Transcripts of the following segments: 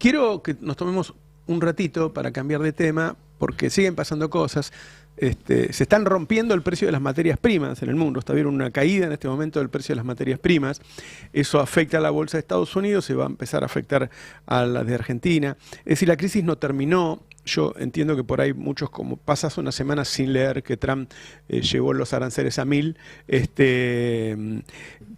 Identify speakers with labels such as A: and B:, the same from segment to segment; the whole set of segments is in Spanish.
A: quiero que nos tomemos un ratito para cambiar de tema, porque siguen pasando cosas. Se están rompiendo el precio de las materias primas en el mundo. Está viendo una caída en este momento del precio de las materias primas. Eso afecta a la bolsa de Estados Unidos, se va a empezar a afectar a la de Argentina. Es decir, la crisis no terminó. Yo entiendo que por ahí muchos, como pasas una semana sin leer que Trump llevó los aranceles a 1000,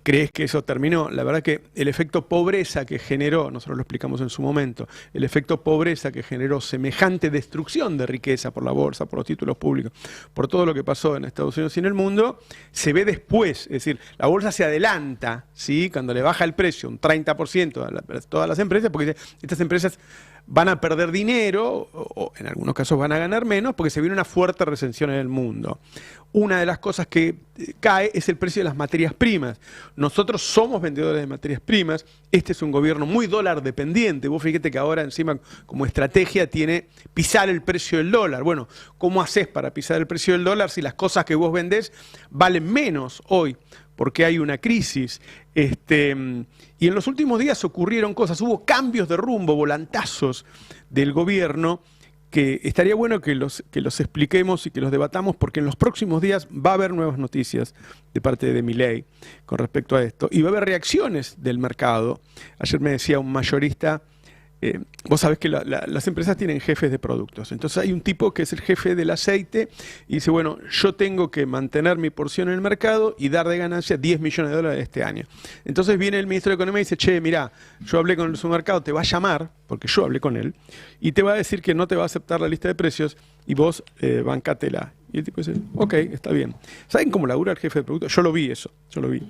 A: crees que eso terminó. La verdad que el efecto pobreza que generó, nosotros lo explicamos en su momento, el efecto pobreza que generó semejante destrucción de riqueza por la bolsa, por los títulos públicos, por todo lo que pasó en Estados Unidos y en el mundo, se ve después. Es decir, la bolsa se adelanta, ¿sí?, cuando le baja el precio un 30% a todas las empresas, porque estas empresas van a perder dinero, o en algunos casos van a ganar menos, porque se viene una fuerte recesión en el mundo. Una de las cosas que cae es el precio de las materias primas. Nosotros somos vendedores de materias primas. Este es un gobierno muy dólar dependiente. Vos fíjate que ahora encima como estrategia tiene pisar el precio del dólar. Bueno, ¿cómo haces para pisar el precio del dólar si las cosas que vos vendés valen menos hoy? Porque hay una crisis. Y en los últimos días ocurrieron cosas, hubo cambios de rumbo, volantazos del gobierno, que estaría bueno que los expliquemos y que los debatamos, porque en los próximos días va a haber nuevas noticias de parte de Milei con respecto a esto, y va a haber reacciones del mercado. Ayer me decía un mayorista, vos sabés que las empresas tienen jefes de productos, entonces hay un tipo que es el jefe del aceite y dice, bueno, yo tengo que mantener mi porción en el mercado y dar de ganancia $10 millones este año. Entonces viene el ministro de Economía y dice, che, mirá, yo hablé con el supermercado, te va a llamar, porque yo hablé con él, y te va a decir que no te va a aceptar la lista de precios y vos bancátela. Y el tipo dice, ok, está bien. ¿Saben cómo labura el jefe de productos? Yo lo vi eso, yo lo vi.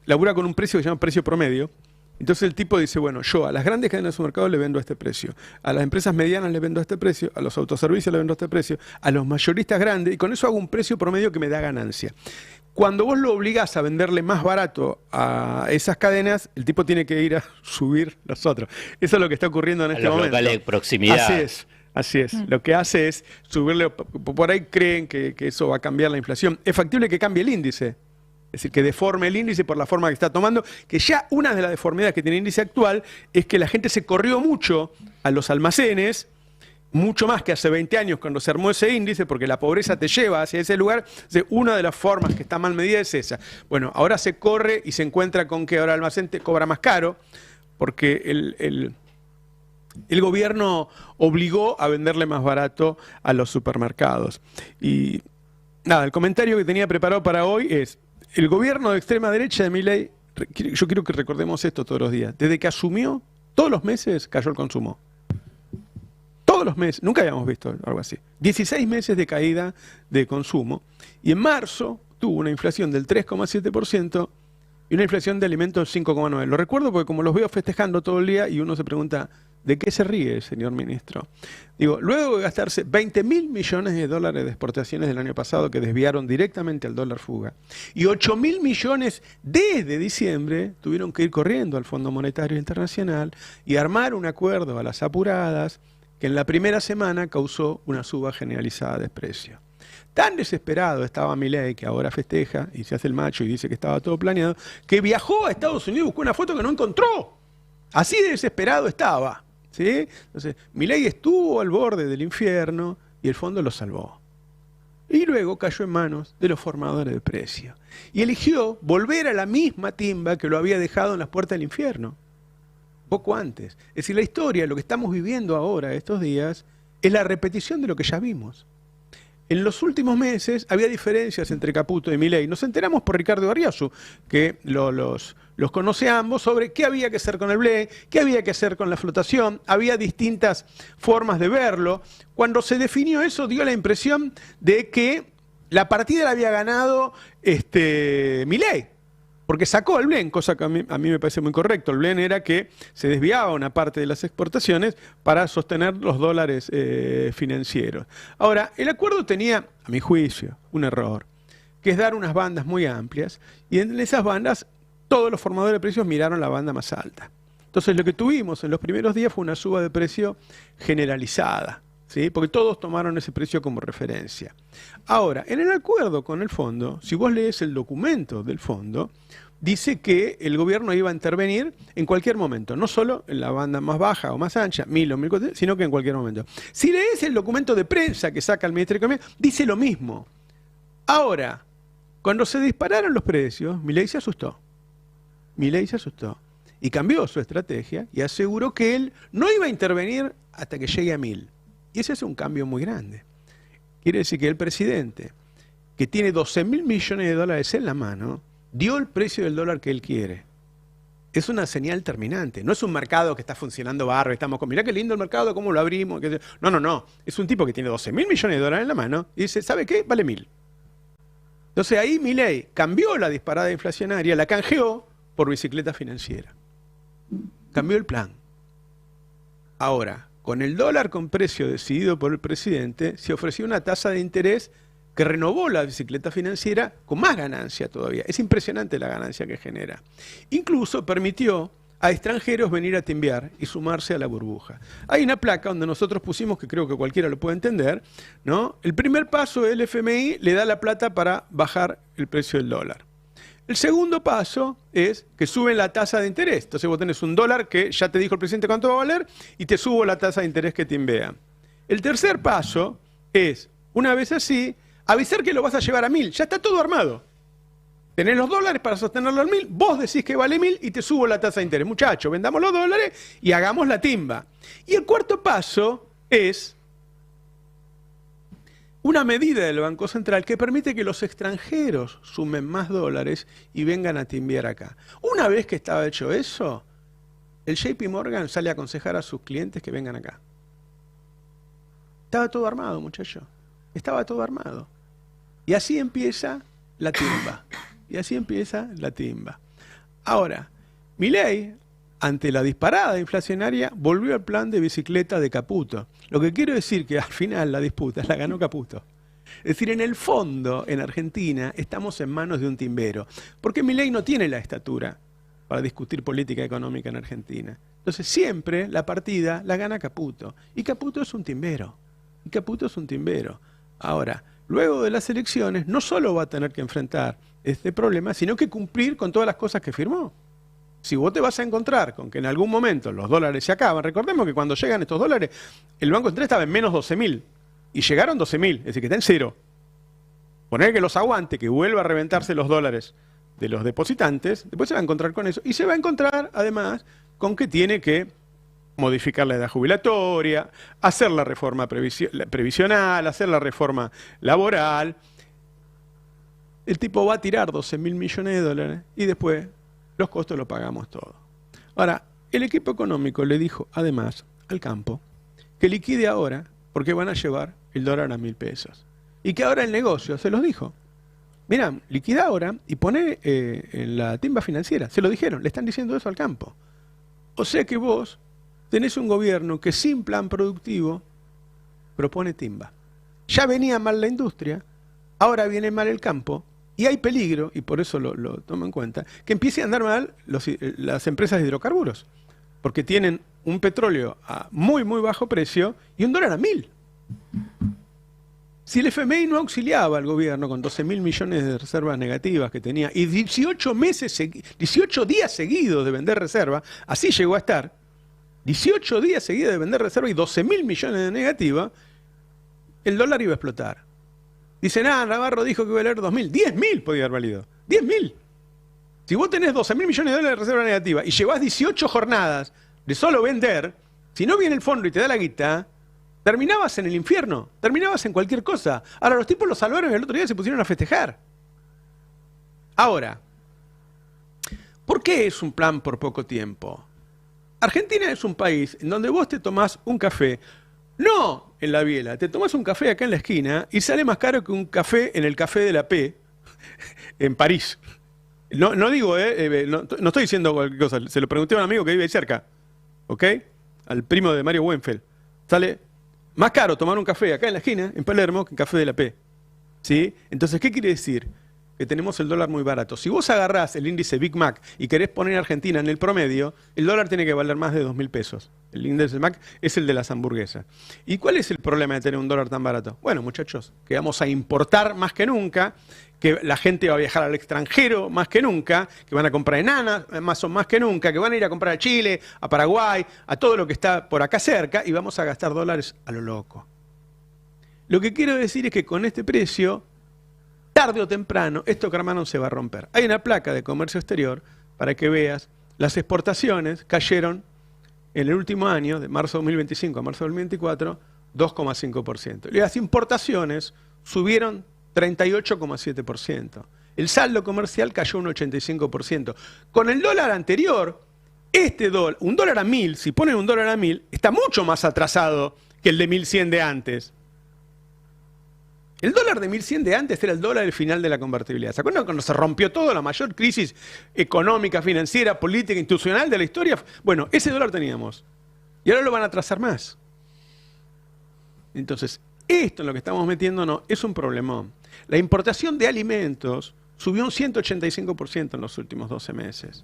A: Labura con un precio que se llama precio promedio. Entonces el tipo dice, bueno, yo a las grandes cadenas de supermercados le vendo a este precio, a las empresas medianas le vendo a este precio, a los autoservicios le vendo a este precio, a los mayoristas grandes, y con eso hago un precio promedio que me da ganancia. Cuando vos lo obligás a venderle más barato a esas cadenas, el tipo tiene que ir a subir los otros. Eso es lo que está ocurriendo en este momento.
B: A los locales de proximidad.
A: Así es. Así es, lo que hace es subirle, por ahí creen que eso va a cambiar la inflación. Es factible que cambie el índice. Es decir, que deforme el índice por la forma que está tomando, que ya una de las deformidades que tiene el índice actual es que la gente se corrió mucho a los almacenes, mucho más que hace 20 años cuando se armó ese índice, porque la pobreza te lleva hacia ese lugar. Una de las formas que está mal medida es esa. Bueno, ahora se corre y se encuentra con que ahora el almacén te cobra más caro, porque el gobierno obligó a venderle más barato a los supermercados. Y nada, el comentario que tenía preparado para hoy es: el gobierno de extrema derecha de Milei, yo quiero que recordemos esto todos los días, desde que asumió, todos los meses cayó el consumo. Todos los meses, nunca habíamos visto algo así. 16 meses de caída de consumo, y en marzo tuvo una inflación del 3,7% y una inflación de alimentos del 5,9%. Lo recuerdo porque como los veo festejando todo el día y uno se pregunta, ¿de qué se ríe, señor ministro? Digo, luego de gastarse $20.000 millones de exportaciones del año pasado que desviaron directamente al dólar fuga, y 8.000 millones desde diciembre, tuvieron que ir corriendo al Fondo Monetario Internacional y armar un acuerdo a las apuradas que en la primera semana causó una suba generalizada de precios. Tan desesperado estaba Milei, que ahora festeja y se hace el macho y dice que estaba todo planeado, que viajó a Estados Unidos y buscó una foto que no encontró. Así de desesperado estaba, ¿sí? Entonces, Milei estuvo al borde del infierno y el fondo lo salvó. Y luego cayó en manos de los formadores de precios. Y eligió volver a la misma timba que lo había dejado en las puertas del infierno, poco antes. Es decir, la historia, lo que estamos viviendo ahora, estos días, es la repetición de lo que ya vimos. En los últimos meses había diferencias entre Caputo y Milei. Nos enteramos por Ricardo Arriazu, que los conoce a ambos, sobre qué había que hacer con el blend, qué había que hacer con la flotación. Había distintas formas de verlo. Cuando se definió eso, dio la impresión de que la partida la había ganado Milei, porque sacó el blend, cosa que a mí me parece muy correcto. El blend era que se desviaba una parte de las exportaciones para sostener los dólares financieros. Ahora, el acuerdo tenía, a mi juicio, un error, que es dar unas bandas muy amplias, y en esas bandas todos los formadores de precios miraron la banda más alta. Entonces lo que tuvimos en los primeros días fue una suba de precio generalizada, ¿sí? Porque todos tomaron ese precio como referencia. Ahora, en el acuerdo con el fondo, si vos lees el documento del fondo, dice que el gobierno iba a intervenir en cualquier momento, no solo en la banda más baja o más ancha, 1000 o 1400, sino que en cualquier momento. Si lees el documento de prensa que saca el Ministerio de Economía, dice lo mismo. Ahora, cuando se dispararon los precios, Milei se asustó. Milei se asustó y cambió su estrategia y aseguró que él no iba a intervenir hasta que llegue a 1000. Y ese es un cambio muy grande. Quiere decir que el presidente, que tiene 12.000 millones de dólares en la mano, dio el precio del dólar que él quiere. Es una señal terminante. No es un mercado que está funcionando bárbaro. Estamos con, mirá qué lindo el mercado, cómo lo abrimos. No, no, no. Es un tipo que tiene 12.000 millones de dólares en la mano y dice, ¿sabe qué? Vale 1000. Entonces ahí Milei cambió la disparada inflacionaria, la canjeó por bicicleta financiera. Cambió el plan. Ahora, con el dólar con precio decidido por el presidente, se ofreció una tasa de interés que renovó la bicicleta financiera con más ganancia todavía. Es impresionante la ganancia que genera. Incluso permitió a extranjeros venir a timbiar y sumarse a la burbuja. Hay una placa donde nosotros pusimos, que creo que cualquiera lo puede entender, ¿no? El primer paso, el FMI le da la plata para bajar el precio del dólar. El segundo paso es que suben la tasa de interés. Entonces vos tenés un dólar que ya te dijo el presidente cuánto va a valer y te subo la tasa de interés que timbea. El tercer paso es, una vez así, avisar que lo vas a llevar a 1000. Ya está todo armado. Tenés los dólares para sostenerlo al 1000, vos decís que vale 1000 y te subo la tasa de interés. Muchachos, vendamos los dólares y hagamos la timba. Y el cuarto paso es una medida del Banco Central que permite que los extranjeros sumen más dólares y vengan a timbiar acá. Una vez que estaba hecho eso, el JP Morgan sale a aconsejar a sus clientes que vengan acá. Estaba todo armado, muchachos. Estaba todo armado. Y así empieza la timba. Y así empieza la timba. Ahora, Milei, ante la disparada inflacionaria, volvió al plan de bicicleta de Caputo. Lo que quiero decir que al final la disputa la ganó Caputo. Es decir, en el fondo, en Argentina, estamos en manos de un timbero. Porque Milei no tiene la estatura para discutir política económica en Argentina. Entonces siempre la partida la gana Caputo. Y Caputo es un timbero. Y Caputo es un timbero. Ahora, luego de las elecciones, no solo va a tener que enfrentar este problema, sino que cumplir con todas las cosas que firmó. Si vos te vas a encontrar con que en algún momento los dólares se acaban, recordemos que cuando llegan estos dólares, el Banco Central estaba en menos 12.000 y llegaron 12.000, es decir, que está en cero. Poner que los aguante, que vuelva a reventarse los dólares de los depositantes, después se va a encontrar con eso. Y se va a encontrar, además, con que tiene que modificar la edad jubilatoria, hacer la reforma previsional, hacer la reforma laboral. El tipo va a tirar 12.000 millones de dólares y después los costos los pagamos todos. Ahora, el equipo económico le dijo, además, al campo, que liquide ahora porque van a llevar el dólar a 1.000 pesos. Y que ahora el negocio se los dijo. Mirá, liquida ahora y pone en la timba financiera. Se lo dijeron, le están diciendo eso al campo. O sea que vos tenés un gobierno que sin plan productivo propone timba. Ya venía mal la industria, ahora viene mal el campo, y hay peligro, y por eso lo tomo en cuenta, que empiece a andar mal las empresas de hidrocarburos, porque tienen un petróleo a muy, muy bajo precio y un dólar a 1.000. Si el FMI no auxiliaba al gobierno con 12.000 millones de reservas negativas que tenía y 18 días seguidos de vender reservas, así llegó a estar, 18 días seguidos de vender reservas y 12.000 millones de negativas, el dólar iba a explotar. Dicen, Navarro dijo que iba a valer 2.000. 10.000 podía haber valido. 10.000. Si vos tenés 12.000 millones de dólares de reserva negativa y llevás 18 jornadas de solo vender, si no viene el fondo y te da la guita, terminabas en el infierno, terminabas en cualquier cosa. Ahora, los tipos lo salvaron y el otro día se pusieron a festejar. Ahora, ¿por qué es un plan por poco tiempo? Argentina es un país en donde vos te tomás un café, no en la biela, te tomás un café acá en la esquina y sale más caro que un café en el Café de la P en París. No digo, no estoy diciendo cualquier cosa, se lo pregunté a un amigo que vive ahí cerca, ¿ok? Al primo de Mario Wenfeld. Sale más caro tomar un café acá en la esquina, en Palermo, que en Café de la P. ¿Sí? Entonces, ¿qué quiere decir? Que tenemos el dólar muy barato. Si vos agarrás el índice Big Mac y querés poner a Argentina en el promedio, el dólar tiene que valer más de 2.000 pesos. El índice del MAC es el de las hamburguesas. ¿Y cuál es el problema de tener un dólar tan barato? Bueno, muchachos, que vamos a importar más que nunca, que la gente va a viajar al extranjero más que nunca, que van a comprar enanas más que nunca, que van a ir a comprar a Chile, a Paraguay, a todo lo que está por acá cerca, y vamos a gastar dólares a lo loco. Lo que quiero decir es que con este precio, tarde o temprano, esto, hermano, se va a romper. Hay una placa de comercio exterior para que veas, las exportaciones cayeron en el último año, de marzo de 2025 a marzo de 2024, 2,5%. Las importaciones subieron 38,7%. El saldo comercial cayó un 85%. Con el dólar anterior, un dólar a 1000, si ponen un dólar a 1000, está mucho más atrasado que el de 1100 de antes. El dólar de 1100 de antes era el dólar del final de la convertibilidad. ¿Se acuerdan cuando se rompió todo, la mayor crisis económica, financiera, política, institucional de la historia? Bueno, ese dólar teníamos. Y ahora lo van a atrasar más. Entonces, esto en lo que estamos metiéndonos es un problemón. La importación de alimentos subió un 185% en los últimos 12 meses.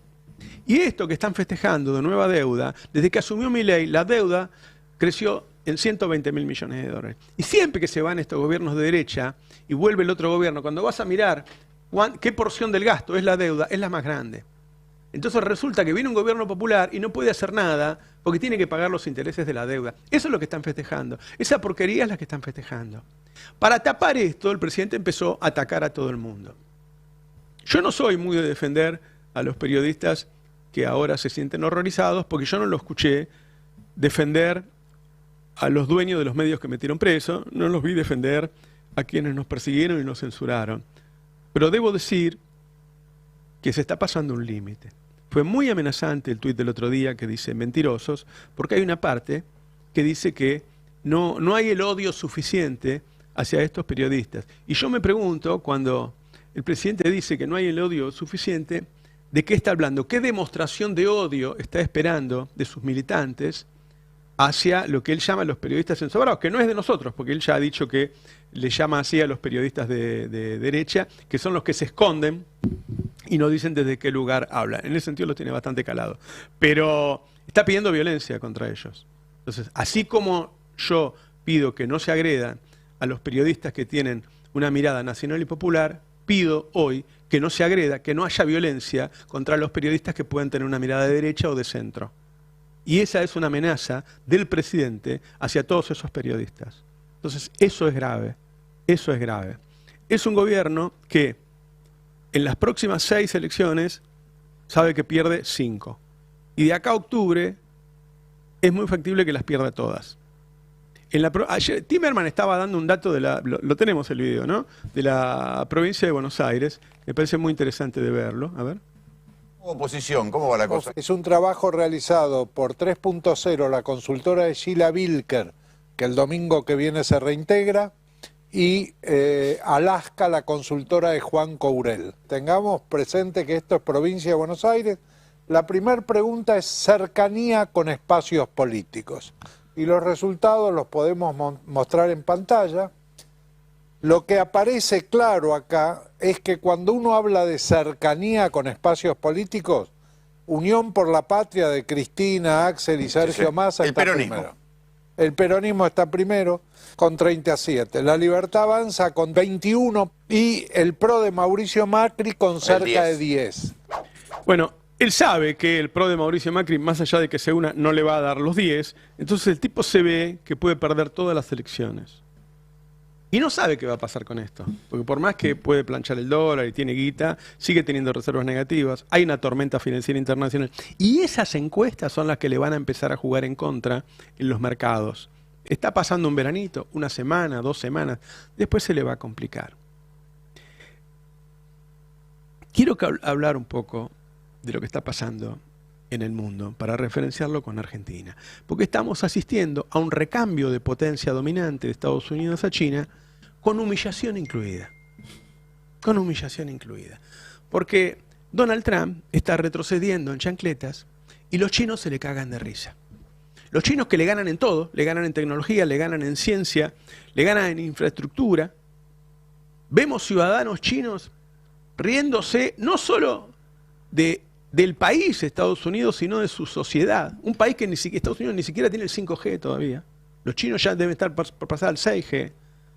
A: Y esto que están festejando de nueva deuda, desde que asumió Milei, la deuda creció en 120.000 millones de dólares. Y siempre que se van estos gobiernos de derecha y vuelve el otro gobierno, cuando vas a mirar qué porción del gasto es la deuda, es la más grande. Entonces resulta que viene un gobierno popular y no puede hacer nada porque tiene que pagar los intereses de la deuda. Eso es lo que están festejando. Esa porquería es la que están festejando. Para tapar esto, el presidente empezó a atacar a todo el mundo. Yo no soy muy de defender a los periodistas que ahora se sienten horrorizados, porque yo no lo escuché defender a los dueños de los medios que metieron preso, no los vi defender a quienes nos persiguieron y nos censuraron. Pero debo decir que se está pasando un límite. Fue muy amenazante el tuit del otro día que dice mentirosos, porque hay una parte que dice que no hay el odio suficiente hacia estos periodistas. Y yo me pregunto, cuando el presidente dice que no hay el odio suficiente, ¿de qué está hablando? ¿Qué demostración de odio está esperando de sus militantes hacia lo que él llama los periodistas ensobrados? Que no es de nosotros, porque él ya ha dicho que le llama así a los periodistas de derecha, que son los que se esconden y no dicen desde qué lugar hablan. En ese sentido lo tiene bastante calado. Pero está pidiendo violencia contra ellos. Entonces, así como yo pido que no se agredan a los periodistas que tienen una mirada nacional y popular, pido hoy que no se agreda, que no haya violencia contra los periodistas que puedan tener una mirada de derecha o de centro. Y esa es una amenaza del presidente hacia todos esos periodistas. Entonces, eso es grave. Eso es grave. Es un gobierno que en las próximas 6 elecciones sabe que pierde 5. Y de acá a octubre es muy factible que las pierda todas. Ayer Timerman estaba dando un dato lo tenemos el video, ¿no? De la provincia de Buenos Aires. Me parece muy interesante de verlo. A ver.
B: Oposición, ¿cómo va la cosa?
C: Es un trabajo realizado por 3.0, la consultora de Sheila Wilker, que el domingo que viene se reintegra, y Alaska, la consultora de Juan Courel. Tengamos presente que esto es provincia de Buenos Aires. La primera pregunta es cercanía con espacios políticos. Y los resultados los podemos mostrar en pantalla. Lo que aparece claro acá es que cuando uno habla de cercanía con espacios políticos, Unión por la Patria de Cristina, Axel y Sergio Massa está primero. El peronismo está primero con 37. La Libertad Avanza con 21 y el PRO de Mauricio Macri con cerca de 10.
A: Bueno, él sabe que el PRO de Mauricio Macri, más allá de que se una, no le va a dar los 10. Entonces el tipo se ve que puede perder todas las elecciones. Y no sabe qué va a pasar con esto, porque por más que puede planchar el dólar y tiene guita, sigue teniendo reservas negativas, hay una tormenta financiera internacional. Y esas encuestas son las que le van a empezar a jugar en contra en los mercados. Está pasando un veranito, 1 semana, 2 semanas, después se le va a complicar. Quiero hablar un poco de lo que está pasando en el mundo, para referenciarlo con Argentina. Porque estamos asistiendo a un recambio de potencia dominante de Estados Unidos a China, con humillación incluida. Con humillación incluida. Porque Donald Trump está retrocediendo en chancletas y los chinos se le cagan de risa. Los chinos que le ganan en todo, le ganan en tecnología, le ganan en ciencia, le ganan en infraestructura. Vemos ciudadanos chinos riéndose no solo de del país Estados Unidos, sino de su sociedad. Un país que Estados Unidos ni siquiera tiene el 5G todavía. Los chinos ya deben estar por pasar al 6G.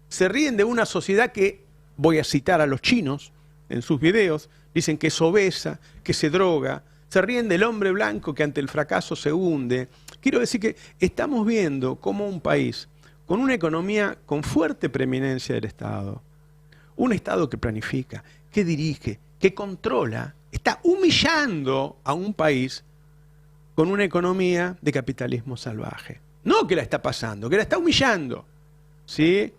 A: Se ríen de una sociedad que, voy a citar a los chinos en sus videos, dicen que es obesa, que se droga. Se ríen del hombre blanco que ante el fracaso se hunde. Quiero decir que estamos viendo cómo un país con una economía con fuerte preeminencia del Estado, un Estado que planifica, que dirige, que controla, está humillando a un país con una economía de capitalismo salvaje. No que la está pasando, que la está humillando. ¿Sí?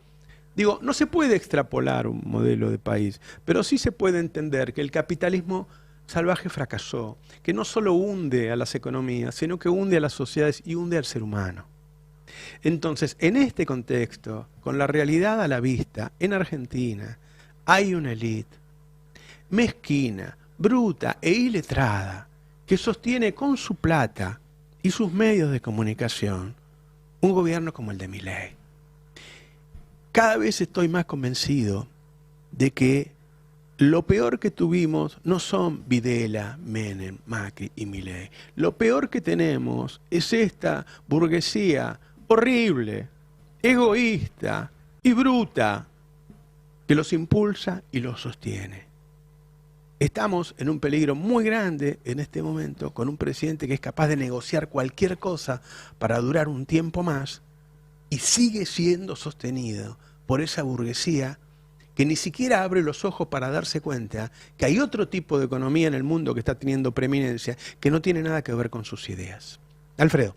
A: Digo, no se puede extrapolar un modelo de país, pero sí se puede entender que el capitalismo salvaje fracasó, que no solo hunde a las economías, sino que hunde a las sociedades y hunde al ser humano. Entonces, en este contexto, con la realidad a la vista, en Argentina hay una élite mezquina, bruta e iletrada que sostiene con su plata y sus medios de comunicación un gobierno como el de Milei. Cada vez estoy más convencido de que lo peor que tuvimos no son Videla, Menem, Macri y Milei. Lo peor que tenemos es esta burguesía horrible, egoísta y bruta que los impulsa y los sostiene. Estamos en un peligro muy grande en este momento con un presidente que es capaz de negociar cualquier cosa para durar un tiempo más y sigue siendo sostenido por esa burguesía que ni siquiera abre los ojos para darse cuenta que hay otro tipo de economía en el mundo que está teniendo preeminencia que no tiene nada que ver con sus ideas. Alfredo.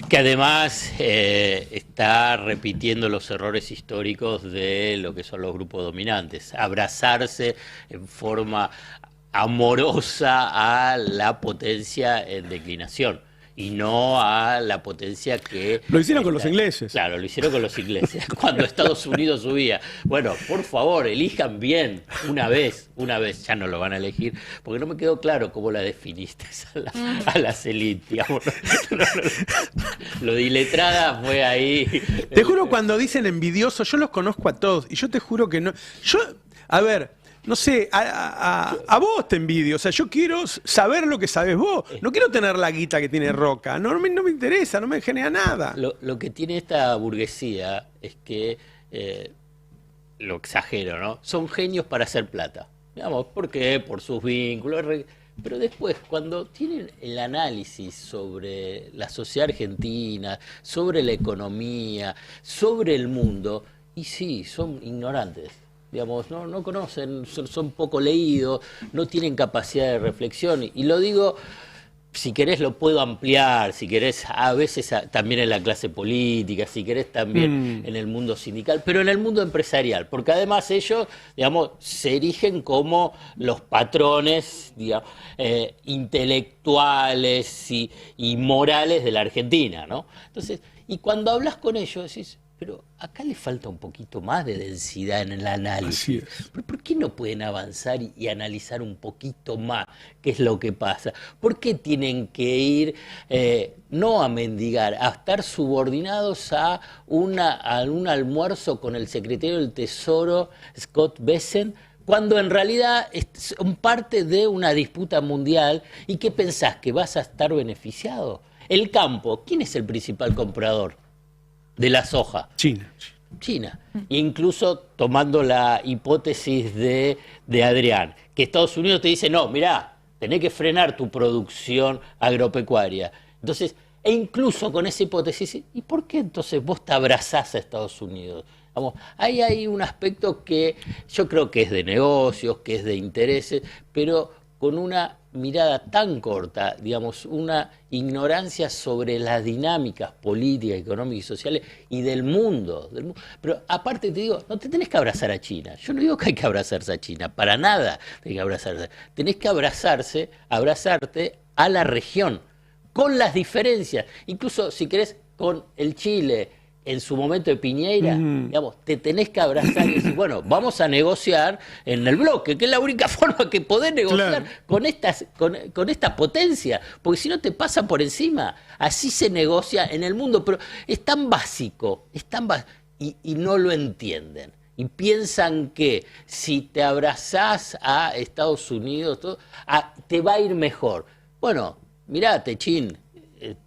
D: Que además está repitiendo los errores históricos de lo que son los grupos dominantes. Abrazarse en forma amorosa a la potencia en declinación y no a la potencia que...
A: Lo hicieron con los ingleses.
D: Claro, lo hicieron con los ingleses, cuando Estados Unidos subía. Bueno, por favor, elijan bien, una vez, ya no lo van a elegir, porque no me quedó claro cómo la definiste a las élites, digamos. Lo de iletrada fue ahí.
A: Te juro, cuando dicen envidiosos, yo los conozco a todos, y yo te juro que no... A ver... No sé, a vos te envidio, o sea, yo quiero saber lo que sabes vos, no quiero tener la guita que tiene Roca, no me interesa, no me genera nada.
D: Lo que tiene esta burguesía es que, lo exagero, ¿no? Son genios para hacer plata, digamos, ¿por qué? Por sus vínculos, pero después, cuando tienen el análisis sobre la sociedad argentina, sobre la economía, sobre el mundo, y sí, son ignorantes. Digamos, no conocen, son poco leídos, no tienen capacidad de reflexión. Y lo digo, si querés lo puedo ampliar, si querés a veces también en la clase política, si querés también en el mundo sindical, pero en el mundo empresarial, porque además ellos, digamos, se erigen como los patrones, digamos, intelectuales y morales de la Argentina, ¿no? Entonces, y cuando hablas con ellos decís, pero acá le falta un poquito más de densidad en el análisis. ¿Por qué no pueden avanzar y analizar un poquito más qué es lo que pasa? ¿Por qué tienen que ir no a mendigar, a estar subordinados a un almuerzo con el secretario del Tesoro, Scott Bessent, cuando en realidad son parte de una disputa mundial? ¿Y qué pensás? ¿Que vas a estar beneficiado? El campo, ¿quién es el principal comprador de la soja? China. Incluso tomando la hipótesis de Adrián, que Estados Unidos te dice, no, mirá, tenés que frenar tu producción agropecuaria. Entonces, e incluso con esa hipótesis, ¿y por qué entonces vos te abrazás a Estados Unidos? Vamos, ahí hay un aspecto que yo creo que es de negocios, que es de intereses, pero con una mirada tan corta, digamos, una ignorancia sobre las dinámicas políticas, económicas y sociales y del mundo. Pero aparte te digo, no te tenés que abrazar a China. Yo no digo que hay que abrazarse a China, para nada tenés que abrazarse. Tenés que abrazarte a la región, con las diferencias. Incluso, si querés, con el Chile, en su momento de Piñera, digamos, te tenés que abrazar y decir, bueno, vamos a negociar en el bloque, que es la única forma que podés negociar con esta potencia, porque si no te pasa por encima. Así se negocia en el mundo, pero es tan básico, y no lo entienden. Y piensan que si te abrazás a Estados Unidos, te va a ir mejor. bueno, mirá, Techín,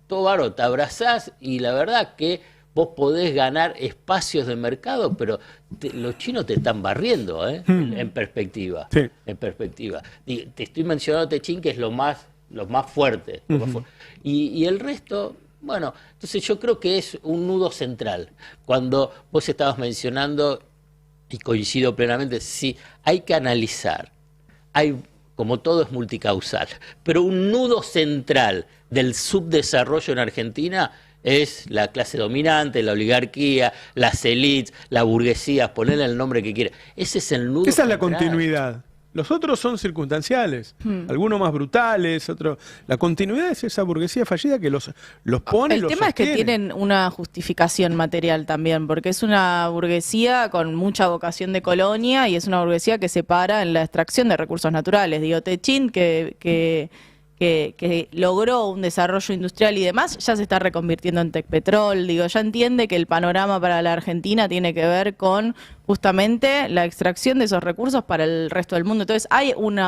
D: todo bárbaro, te abrazás y la verdad que vos podés ganar espacios de mercado, pero los chinos te están barriendo, en perspectiva.
A: Sí.
D: En perspectiva. Te estoy mencionando Techín, que es lo más fuerte. Lo más fuerte. Y el resto, bueno, entonces yo creo que es un nudo central. Cuando vos estabas mencionando, y coincido plenamente, sí, hay que analizar. Como todo es multicausal, pero un nudo central del subdesarrollo en Argentina es la clase dominante, la oligarquía, las élites, la burguesía, ponerle el nombre que quiera. Ese es el nudo
A: Esa es la
D: central.
A: continuidad. Los otros son circunstanciales, algunos más brutales, otros. La continuidad es esa burguesía fallida que los pone y
E: El
A: los
E: tema es que
A: sostiene.
E: tienen una justificación material también, porque es una burguesía con mucha vocación de colonia y es una burguesía que se para en la extracción de recursos naturales. Digo, Techín, que logró un desarrollo industrial y demás, ya se está reconvirtiendo en Tecpetrol. Digo, ya entiende que el panorama para la Argentina tiene que ver con justamente la extracción de esos recursos para el resto del mundo. Entonces hay un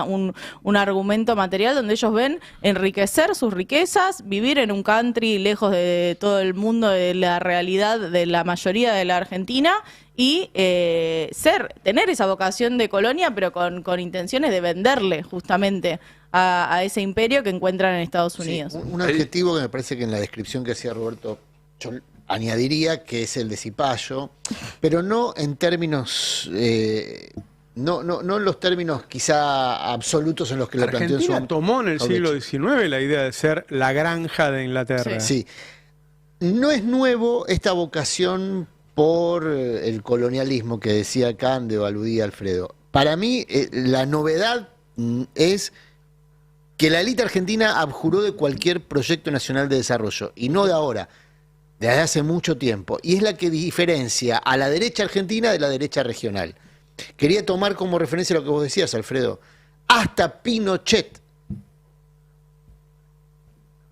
E: argumento material donde ellos ven enriquecer sus riquezas, vivir en un country lejos de todo el mundo, de la realidad de la mayoría de la Argentina, y tener esa vocación de colonia, pero con intenciones de venderle justamente a ese imperio que encuentran en Estados Unidos.
F: Sí, un adjetivo que me parece que en la descripción que hacía Roberto yo añadiría, que es el de cipayo, pero no en términos, no en los términos quizá absolutos en los que lo planteó en su
A: Argentina tomó en el siglo
F: Audechi.
A: XIX la idea de ser la granja de Inglaterra.
F: Sí. No es nuevo esta vocación por el colonialismo que decía Cande o aludía Alfredo. Para mí, la novedad es que la élite argentina abjuró de cualquier proyecto nacional de desarrollo, y no de ahora, desde hace mucho tiempo, y es la que diferencia a la derecha argentina de la derecha regional. Quería tomar como referencia lo que vos decías, Alfredo. Hasta Pinochet,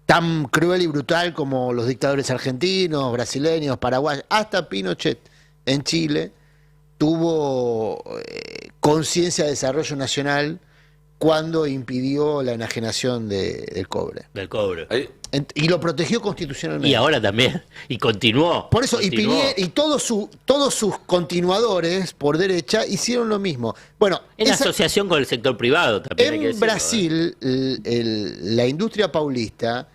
F: tan cruel y brutal como los dictadores argentinos, brasileños, paraguayos, hasta Pinochet en Chile tuvo conciencia de desarrollo nacional cuando impidió la enajenación del cobre.
D: Del cobre.
F: Y lo protegió constitucionalmente.
D: Y ahora también. Y continuó.
F: Por eso,
D: continuó.
F: y todos sus continuadores por derecha hicieron lo mismo. Bueno,
D: En asociación con el sector privado también. hay que
F: en
D: decirlo,
F: Brasil, la industria paulista,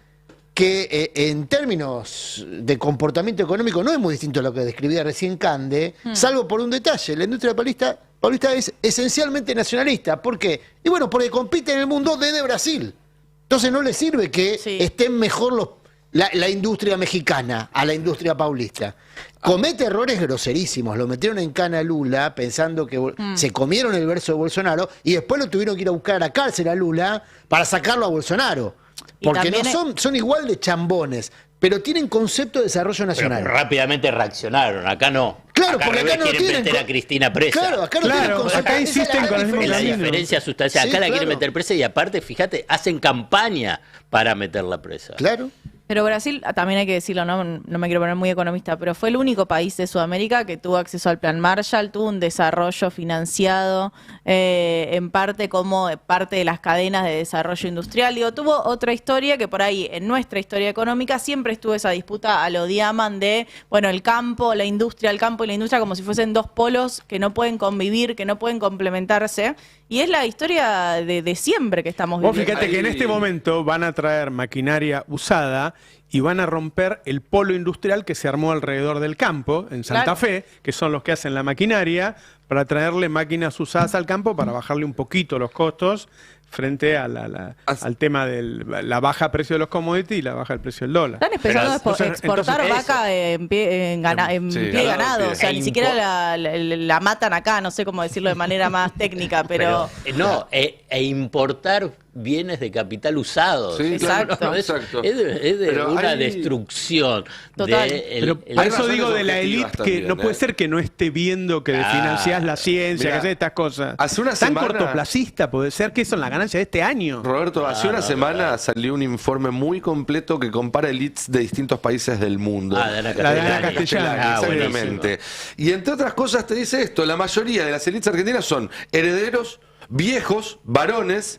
F: que en términos de comportamiento económico no es muy distinto a lo que describía recién Cande, salvo por un detalle. La industria paulista es esencialmente nacionalista. ¿Por qué? Y bueno, porque compite en el mundo desde Brasil. Entonces no le sirve que estén mejor la industria mexicana a la industria paulista. Comete errores groserísimos. Lo metieron en cana a Lula pensando que se comieron el verso de Bolsonaro y después lo tuvieron que ir a buscar a la cárcel a Lula para sacarlo a Bolsonaro. Porque no son igual de chambones, pero tienen concepto de desarrollo nacional.
D: Pero rápidamente reaccionaron. Acá no.
F: Claro, porque acá no
D: quieren
F: tienen
D: meter a Cristina presa.
F: Claro, acá no tienen concepto.
A: acá insisten con el mismo
D: Es la
A: camino.
D: diferencia sustancial. Acá
F: Sí,
D: la quieren
F: claro.
D: meter presa y aparte, fíjate, hacen campaña para meterla presa.
F: Claro.
E: Pero Brasil, también hay que decirlo, no me quiero poner muy economista, pero fue el único país de Sudamérica que tuvo acceso al Plan Marshall, tuvo un desarrollo financiado en parte como parte de las cadenas de desarrollo industrial. Digo, tuvo otra historia que por ahí en nuestra historia económica siempre estuvo esa disputa a lo Diaman de, bueno, el campo, la industria, el campo y la industria como si fuesen dos polos que no pueden convivir, que no pueden complementarse. Y es la historia de siempre que estamos
A: Vos
E: viviendo.
A: fíjate que en este momento van a traer maquinaria usada y van a romper el polo industrial que se armó alrededor del campo, en Santa
E: Claro.
A: Fe, que son los que hacen la maquinaria, para traerle máquinas usadas al campo para bajarle un poquito los costos frente a al tema de la baja precio de los commodities y la baja del precio del dólar.
E: Están empezando a
A: Entonces,
E: exportar
A: entonces,
E: vaca en pie ganado, o sea, ni siquiera la matan acá, no sé cómo decirlo de manera más técnica, pero
D: no, importar bienes de capital usados.
G: Sí,
E: Exacto.
G: claro, exacto.
D: Es de
G: Pero
D: una
G: hay-
D: destrucción.
E: Total.
A: Pero por
G: Hay
A: eso
G: razones
A: digo de la
G: objetivas
A: élite que
G: también,
A: no puede ser que no esté viendo que financiás la ciencia,
G: Mirá,
A: que haces estas cosas.
G: hace una
A: Tan
G: semana-
A: cortoplacista puede ser que son las ganancias de este año.
G: Roberto, hace una semana salió un informe muy completo que compara elites de distintos países del mundo.
D: Ah, de Ana
A: La de Ana
D: Castellani.
A: Castellani.
G: Exactamente. Y entre otras cosas te dice esto, la mayoría de las elites argentinas son herederos, viejos, varones,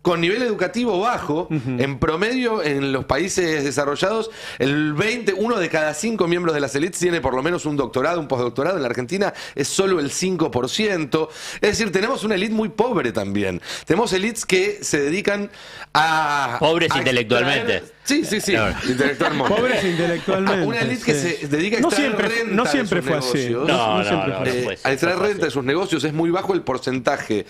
G: con nivel educativo bajo. En promedio, en los países desarrollados, uno de cada 5 miembros de las élites tiene por lo menos un doctorado, un postdoctorado. En la Argentina es solo el 5%. Es decir, tenemos una élite muy pobre también. Tenemos élites que se dedican a...
D: Pobres
G: a
D: intelectualmente.
G: Sí, intelectualmente.
A: Pobres intelectualmente.
G: Una élite que se dedica a extraer renta
A: no siempre
G: de sus
A: fue así.
G: negocios.
A: No siempre fue así.
D: puede ser,
G: Al extraer
D: no puede
G: renta de
D: ser.
G: sus negocios es muy bajo el porcentaje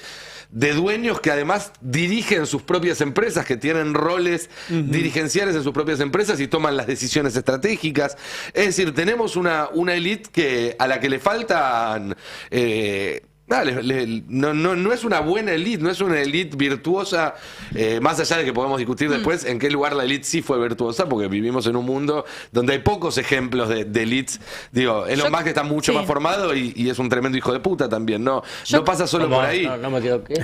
G: de dueños que además dirigen sus propias empresas, que tienen roles dirigenciales en sus propias empresas y toman las decisiones estratégicas. Es decir, tenemos una élite a la que le faltan... no es una buena élite, no es una élite virtuosa, más allá de que podemos discutir después en qué lugar la élite sí fue virtuosa, porque vivimos en un mundo donde hay pocos ejemplos de élites. Digo, Elon Musk está mucho más formado y es un tremendo hijo de puta también, no pasa solo por ahí.
D: No me quedo qué.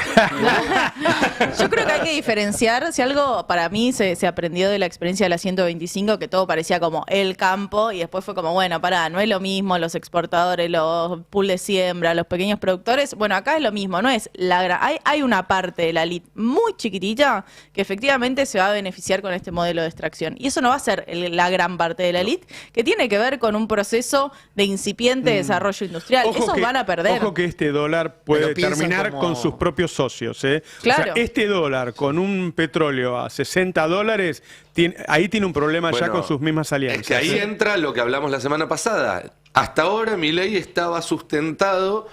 E: Yo creo que hay que diferenciar, si algo para mí se aprendió de la experiencia de la 125, que todo parecía como el campo, y después fue como, bueno, pará, no es lo mismo los exportadores, los pool de siembra, los pequeños productores. Bueno, acá es lo mismo, no es la gran... Hay una parte de la elite muy chiquitita que efectivamente se va a beneficiar con este modelo de extracción. Y eso no va a ser la gran parte de la elite, que tiene que ver con un proceso de incipiente desarrollo industrial. Esos van a perder.
A: Ojo que este dólar puede
F: Pero piensan
A: terminar
F: como-
A: con sus propios socios.
E: Claro.
A: O sea, este dólar con un petróleo a $60, ahí tiene un problema ya
G: Bueno,
A: con sus mismas alianzas.
G: Es que ahí entra lo que hablamos la semana pasada. Hasta ahora Milei estaba sustentado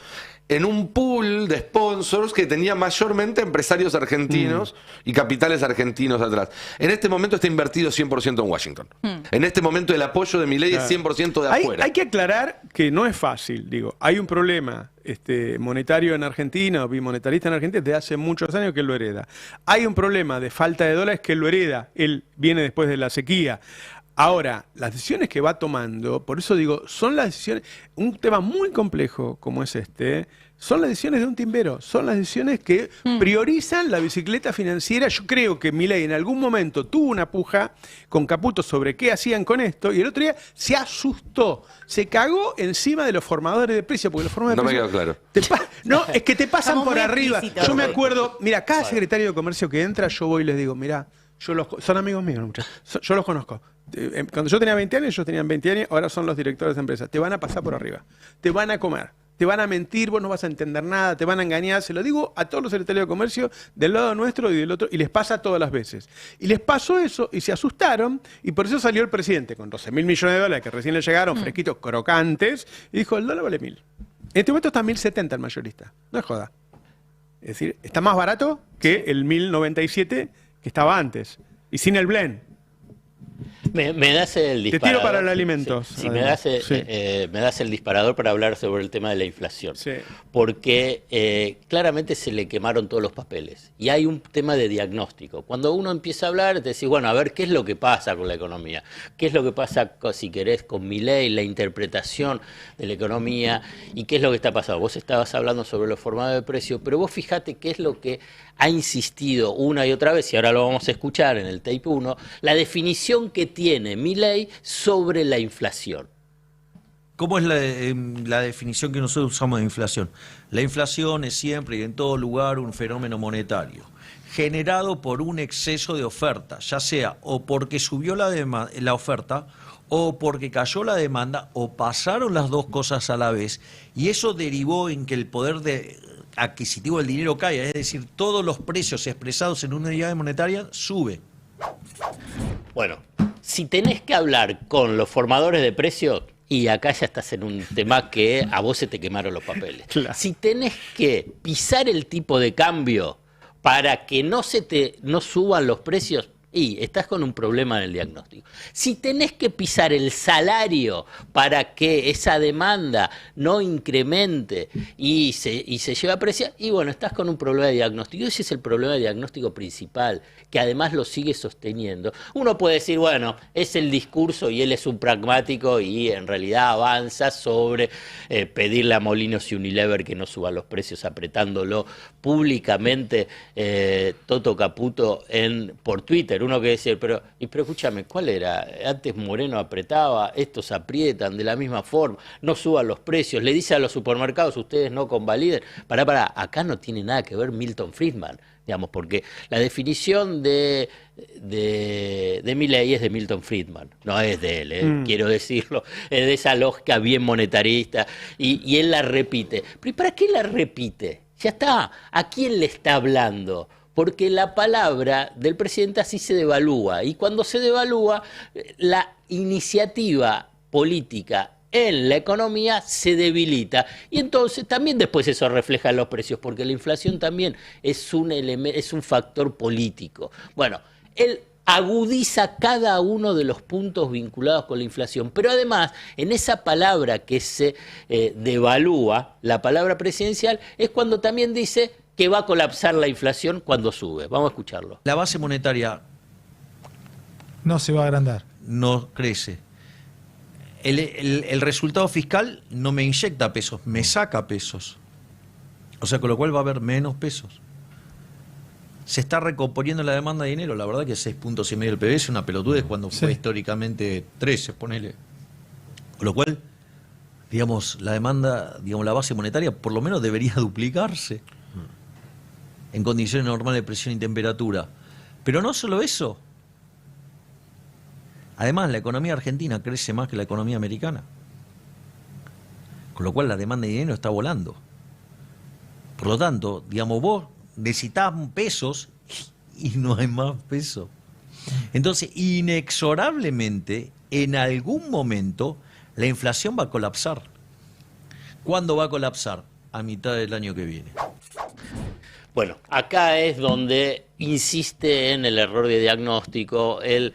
G: en un pool de sponsors que tenía mayormente empresarios argentinos y capitales argentinos atrás. En este momento está invertido 100% en Washington. En este momento el apoyo de Milei es 100% de afuera.
A: Hay que aclarar que no es fácil, digo. Hay un problema monetario en Argentina, o bimonetarista en Argentina, desde hace muchos años que él lo hereda. Hay un problema de falta de dólares que él lo hereda. Él viene después de la sequía. Ahora, las decisiones que va tomando, por eso digo, son las decisiones, un tema muy complejo como es son las decisiones de un timbero, son las decisiones que priorizan la bicicleta financiera. Yo creo que Milei en algún momento tuvo una puja con Caputo sobre qué hacían con esto, y el otro día se asustó, se cagó encima de los formadores de precios, porque los formadores
G: No
A: de
G: me
A: precios...
G: quedó claro.
A: No, es que te pasan
E: Estamos
A: por
E: muy
A: arriba.
E: explícitos,
A: Yo me
E: sí.
A: acuerdo, mira, cada secretario de comercio que entra, yo voy y les digo, mira, son amigos míos, muchachos. Yo los conozco. Cuando yo tenía 20 años, ellos tenían 20 años, ahora son los directores de empresas. Te van a pasar por arriba, te van a comer, te van a mentir, vos no vas a entender nada, te van a engañar. Se lo digo a todos los secretarios de comercio del lado nuestro y del otro, y les pasa todas las veces. Y les pasó eso y se asustaron, y por eso salió el presidente con 12.000 millones de dólares que recién le llegaron, fresquitos, crocantes, y dijo, el dólar vale 1.000. En este momento está 1.070 el mayorista, no es joda. Es decir, está más barato que el 1.097 que estaba antes, y sin el blend.
D: Me das el
A: Te
D: disparador.
A: tiro para el alimentos,
D: Sí, me
A: además.
D: das el disparador para hablar sobre el tema de la inflación.
A: Sí.
D: Porque claramente se le quemaron todos los papeles. Y hay un tema de diagnóstico. Cuando uno empieza a hablar, te decís, bueno, a ver qué es lo que pasa con la economía. ¿Qué es lo que pasa, si querés, con Milei, la interpretación de la economía? ¿Y qué es lo que está pasando? Vos estabas hablando sobre los formados de precios, pero vos fijate qué es lo que ha insistido una y otra vez, y ahora lo vamos a escuchar en el tape 1, la definición que tiene Milei sobre la inflación.
H: ¿Cómo es la definición que nosotros usamos de inflación? La inflación es siempre y en todo lugar un fenómeno monetario, generado por un exceso de oferta, ya sea o porque subió la oferta, o porque cayó la demanda, o pasaron las dos cosas a la vez, y eso derivó en que el poder adquisitivo del dinero caiga, es decir, todos los precios expresados en una unidad monetaria sube.
D: Bueno, si tenés que hablar con los formadores de precios, y acá ya estás en un tema que a vos se te quemaron los papeles.
A: Claro.
D: Si tenés que pisar el tipo de cambio para que no suban los precios, y estás con un problema en el diagnóstico. Si tenés que pisar el salario para que esa demanda no incremente y se lleve a precio, y bueno, estás con un problema de diagnóstico. Ese es el problema de diagnóstico principal, que además lo sigue sosteniendo. Uno puede decir, bueno, es el discurso y él es un pragmático y en realidad avanza sobre pedirle a Molinos y Unilever que no suban los precios, apretándolo públicamente Toto Caputo por Twitter. alguno que decir, pero escúchame, ¿cuál era? Antes Moreno apretaba, estos aprietan de la misma forma, no suban los precios, le dice a los supermercados, ustedes no convaliden. Pará, acá no tiene nada que ver Milton Friedman, digamos, porque la definición de Milei es de Milton Friedman, no es de él, quiero decirlo, es de esa lógica bien monetarista, y él la repite. ¿Pero para qué la repite? Ya está, ¿a quién le está hablando? Porque la palabra del presidente así se devalúa, y cuando se devalúa, la iniciativa política en la economía se debilita, y entonces también después eso refleja en los precios, porque la inflación también es un factor político. Bueno, él agudiza cada uno de los puntos vinculados con la inflación, pero además en esa palabra que se devalúa, la palabra presidencial, es cuando también dice que va a colapsar la inflación cuando sube. Vamos a escucharlo.
H: La base monetaria
I: no se va a agrandar.
H: no crece. El resultado fiscal no me inyecta pesos, me saca pesos. O sea, con lo cual va a haber menos pesos. Se está recomponiendo la demanda de dinero. La verdad que 6,5 puntos del PBI es una pelotudez cuando fue históricamente 13, ponele. Con lo cual, digamos, la demanda, digamos, la base monetaria por lo menos debería duplicarse en condiciones normales de presión y temperatura. Pero no solo eso. Además, la economía argentina crece más que la economía americana. Con lo cual la demanda de dinero está volando. Por lo tanto, digamos, vos necesitás pesos y no hay más pesos. Entonces, inexorablemente, en algún momento, la inflación va a colapsar. ¿Cuándo va a colapsar? A mitad del año que viene.
D: Bueno, acá es donde insiste en el error de diagnóstico. Él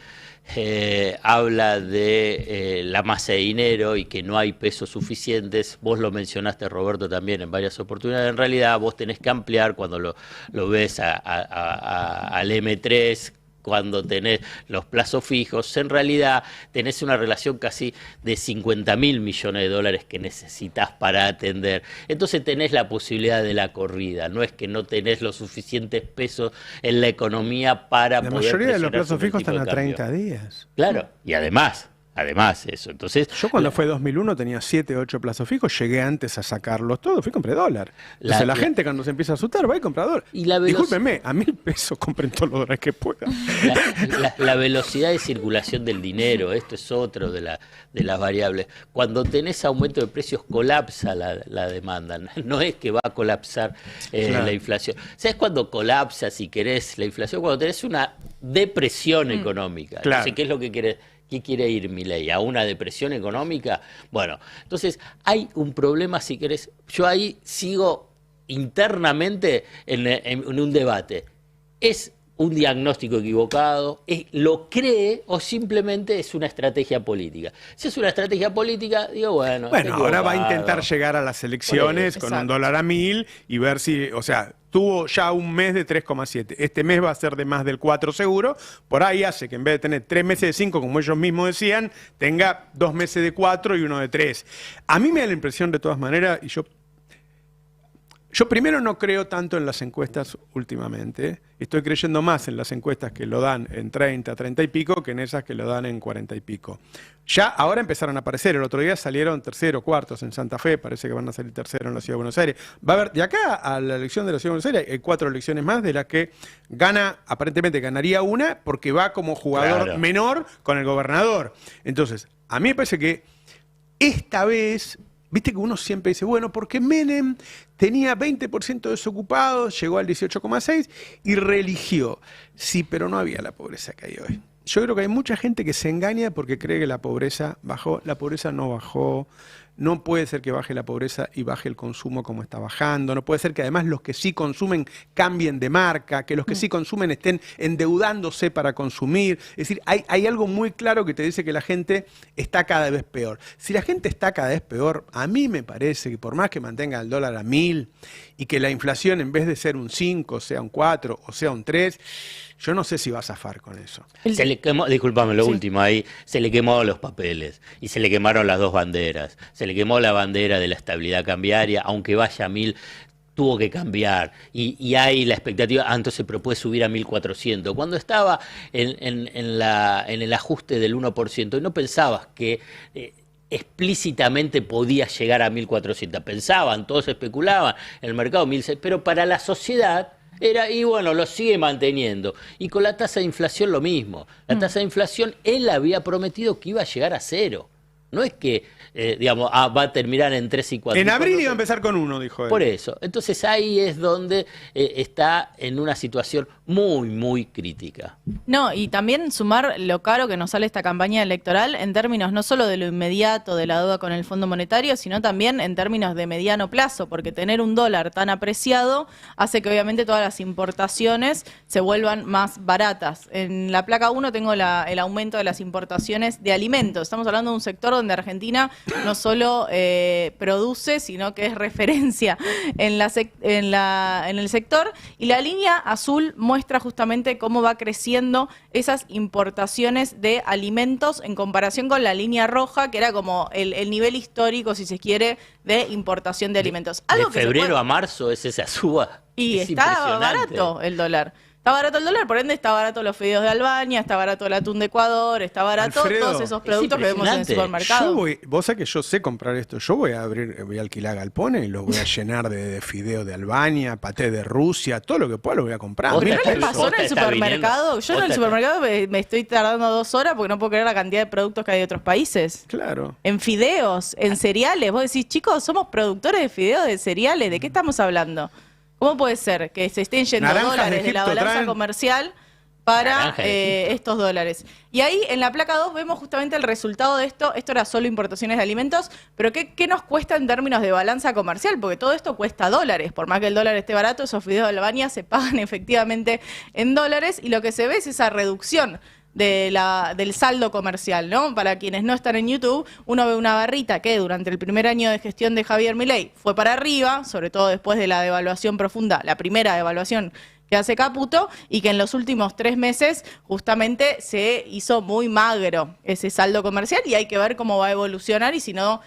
D: habla de la masa de dinero y que no hay pesos suficientes. Vos lo mencionaste, Roberto, también en varias oportunidades. En realidad vos tenés que ampliar cuando lo ves al M3, cuando tenés los plazos fijos. En realidad tenés una relación casi de 50.000 millones de dólares que necesitas para atender. Entonces tenés la posibilidad de la corrida. No es que no tenés los suficientes pesos en la economía para
A: la
D: poder...
A: La mayoría de los plazos fijos están a
D: cambio.
A: 30 días.
D: Claro, y además eso. Entonces,
A: yo cuando fue 2001 tenía 7, 8 plazos fijos, llegué antes a sacarlos todos, fui y compré dólar. Entonces la gente cuando se empieza a asustar va y compra dólar. Discúlpenme, a 1.000 pesos compren todos los dólares que puedan.
D: La velocidad de circulación del dinero, esto es otro de las variables. Cuando tenés aumento de precios colapsa la demanda, no es que va a colapsar la inflación. ¿Sabes cuándo colapsa, si querés, la inflación? Cuando tenés una depresión económica.
A: Claro.
D: Entonces, ¿qué es lo que querés? ¿Qué quiere ir Milei? ¿A una depresión económica? Bueno, entonces hay un problema, si querés. Yo ahí sigo internamente en un debate. ¿Es un diagnóstico equivocado? ¿Lo cree o simplemente es una estrategia política? Si es una estrategia política, digo, bueno.
A: Bueno, ahora va a intentar llegar a las elecciones con un dólar a 1.000 y ver si, o sea, tuvo ya un mes de 3,7. Este mes va a ser de más del 4 seguro. Por ahí hace que en vez de tener 3 meses de 5, como ellos mismos decían, tenga 2 meses de 4 y uno de 3. A mí me da la impresión, de todas maneras, y yo primero no creo tanto en las encuestas últimamente. Estoy creyendo más en las encuestas que lo dan en 30, 30 y pico que en esas que lo dan en 40 y pico. Ya ahora empezaron a aparecer. El otro día salieron tercero, cuartos en Santa Fe. Parece que van a salir tercero en la Ciudad de Buenos Aires. Va a haber, de acá a la elección de la Ciudad de Buenos Aires, hay 4 elecciones más de las que aparentemente ganaría una porque va como jugador menor con el gobernador. Entonces, a mí me parece que esta vez... Viste que uno siempre dice, bueno, porque Menem tenía 20% desocupados, llegó al 18,6 y reeligió. Sí, pero no había la pobreza que hay hoy. Yo creo que hay mucha gente que se engaña porque cree que la pobreza bajó. La pobreza no bajó. No puede ser que baje la pobreza y baje el consumo como está bajando. No puede ser que además los que sí consumen cambien de marca, que los que sí consumen estén endeudándose para consumir. Es decir, hay algo muy claro que te dice que la gente está cada vez peor. Si la gente está cada vez peor, a mí me parece que por más que mantenga el dólar a 1.000 y que la inflación en vez de ser un 5 sea un 4 o sea un 3... Yo no sé si va a zafar con eso.
D: Se le quemó, discúlpame, lo último ahí, se le quemó los papeles y se le quemaron las 2 banderas. Se le quemó la bandera de la estabilidad cambiaria, aunque vaya a 1.000. tuvo que cambiar y hay la expectativa, entonces pero puede subir a 1.400. Cuando estaba en el ajuste del 1% y no pensabas que explícitamente podía llegar a 1.400, pensaban, todos especulaban, en el mercado 1.600, pero para la sociedad era, y bueno, lo sigue manteniendo. Y con la tasa de inflación lo mismo. La tasa de inflación, él había prometido que iba a llegar a 0. No es que, digamos, va a terminar en 3 y 4.
A: En abril iba a empezar con 1, dijo él.
D: Por eso. Entonces ahí es donde está en una situación muy, muy crítica.
E: No, y también sumar lo caro que nos sale esta campaña electoral en términos no solo de lo inmediato de la deuda con el Fondo Monetario, sino también en términos de mediano plazo, porque tener un dólar tan apreciado hace que obviamente todas las importaciones se vuelvan más baratas. En la placa 1 tengo el aumento de las importaciones de alimentos. Estamos hablando de un sector donde Argentina no solo produce, sino que es referencia en el sector, y la línea azul muestra justamente cómo va creciendo esas importaciones de alimentos en comparación con la línea roja, que era como el nivel histórico, si se quiere, de importación de alimentos.
D: De febrero a marzo es esa suba.
E: Y está barato el dólar. Está barato el dólar, por ende está barato los fideos de Albania, está barato el atún de Ecuador, está barato
A: Alfredo,
E: todos esos productos que vemos en el supermercado.
A: Vos sabés que yo sé comprar esto. Yo voy a alquilar galpones y los voy a llenar de fideos de Albania, paté de Rusia, todo lo que pueda lo voy a comprar.
E: ¿No les pasó en el supermercado? Yo en el supermercado me estoy tardando 2 horas porque no puedo creer la cantidad de productos que hay de otros países.
A: Claro.
E: En fideos, en cereales. Vos decís, chicos, somos productores de fideos, de cereales. ¿De qué estamos hablando? ¿Cómo puede ser que se estén yendo dólares de la balanza comercial para estos dólares? Y ahí en la placa 2 vemos justamente el resultado de esto. Esto era solo importaciones de alimentos, pero ¿qué nos cuesta en términos de balanza comercial? Porque todo esto cuesta dólares. Por más que el dólar esté barato, esos fideos de Albania se pagan efectivamente en dólares, y lo que se ve es esa reducción del saldo comercial, ¿no? Para quienes no están en YouTube, uno ve una barrita que durante el primer año de gestión de Javier Milei fue para arriba, sobre todo después de la devaluación profunda, la primera devaluación que hace Caputo, y que en los últimos 3 meses justamente se hizo muy magro ese saldo comercial, y hay que ver cómo va a evolucionar, y si no,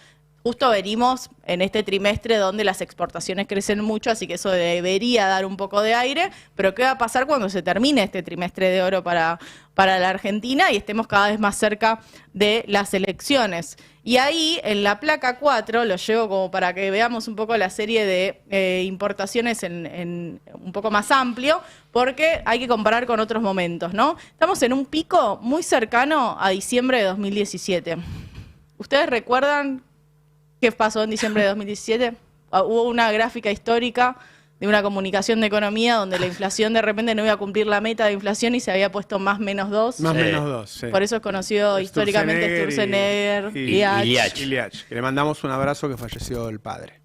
E: justo venimos en este trimestre donde las exportaciones crecen mucho, así que eso debería dar un poco de aire, pero ¿qué va a pasar cuando se termine este trimestre de oro para la Argentina y estemos cada vez más cerca de las elecciones? Y ahí, en la placa 4, lo llevo como para que veamos un poco la serie de importaciones en un poco más amplio, porque hay que comparar con otros momentos, ¿no? Estamos en un pico muy cercano a diciembre de 2017. ¿Ustedes recuerdan qué pasó en diciembre de 2017? Hubo una gráfica histórica de una comunicación de economía donde la inflación de repente no iba a cumplir la meta de inflación y se había puesto más menos 2.
A: Más menos 2, sí.
E: Por eso es conocido históricamente Sturzenegger
A: y Iliach. Que le mandamos un abrazo, que falleció el padre.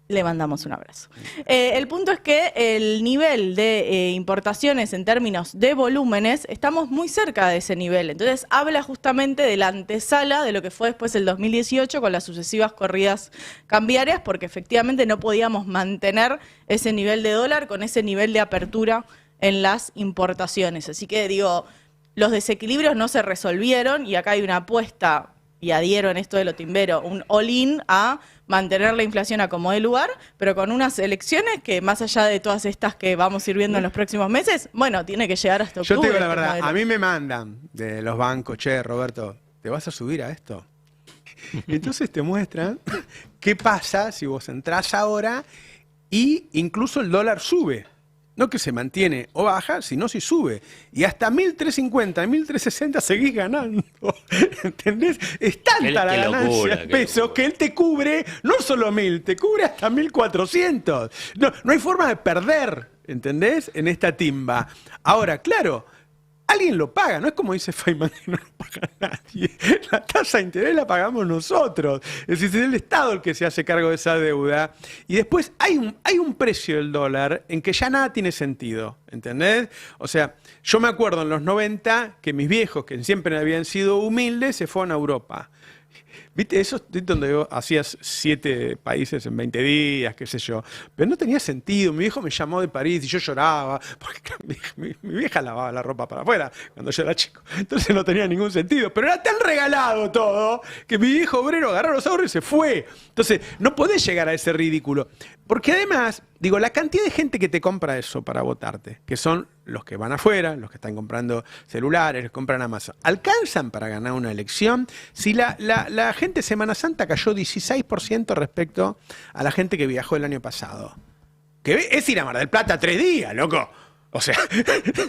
E: Le mandamos un abrazo. El punto es que el nivel de importaciones en términos de volúmenes, estamos muy cerca de ese nivel. Entonces habla justamente de la antesala de lo que fue después el 2018 con las sucesivas corridas cambiarias, porque efectivamente no podíamos mantener ese nivel de dólar con ese nivel de apertura en las importaciones. Así que digo, los desequilibrios no se resolvieron, y acá hay una apuesta, y adhiero en esto de lo timbero, un all-in a mantener la inflación a como de lugar, pero con unas elecciones que, más allá de todas estas que vamos a ir viendo en los próximos meses, bueno, tiene que llegar hasta octubre.
A: Yo te digo la verdad, a mí me mandan de los bancos, che, Roberto, ¿te vas a subir a esto? Entonces te muestran qué pasa si vos entrás ahora y incluso el dólar sube. No que se mantiene o baja, sino si sube. Y hasta 1.350, 1.360 seguís ganando. ¿Entendés? Es tanta la ganancia en pesos que él te cubre no solo 1.000, te cubre hasta 1.400. No hay forma de perder, ¿entendés? En esta timba. Ahora, claro, alguien lo paga, no es como dice Feynman, que no lo paga nadie. La tasa de interés la pagamos nosotros. Es decir, es el Estado el que se hace cargo de esa deuda. Y después hay un precio del dólar en que ya nada tiene sentido, ¿entendés? O sea, yo me acuerdo en los 90 que mis viejos, que siempre habían sido humildes, se fueron a Europa. ¿Viste? Eso es donde vos hacías 7 países en 20 días, qué sé yo. Pero no tenía sentido. Mi viejo me llamó de París y yo lloraba, porque mi vieja lavaba la ropa para afuera cuando yo era chico. Entonces no tenía ningún sentido. Pero era tan regalado todo que mi viejo obrero agarró los ahorros y se fue. Entonces no podés llegar a ese ridículo. Porque además, digo, la cantidad de gente que te compra eso para votarte, que son los que van afuera, los que están comprando celulares, los que compran Amazon, ¿alcanzan para ganar una elección? Si la gente de Semana Santa cayó 16% respecto a la gente que viajó el año pasado. Que es ir a Mar del Plata 3 días, loco. O sea...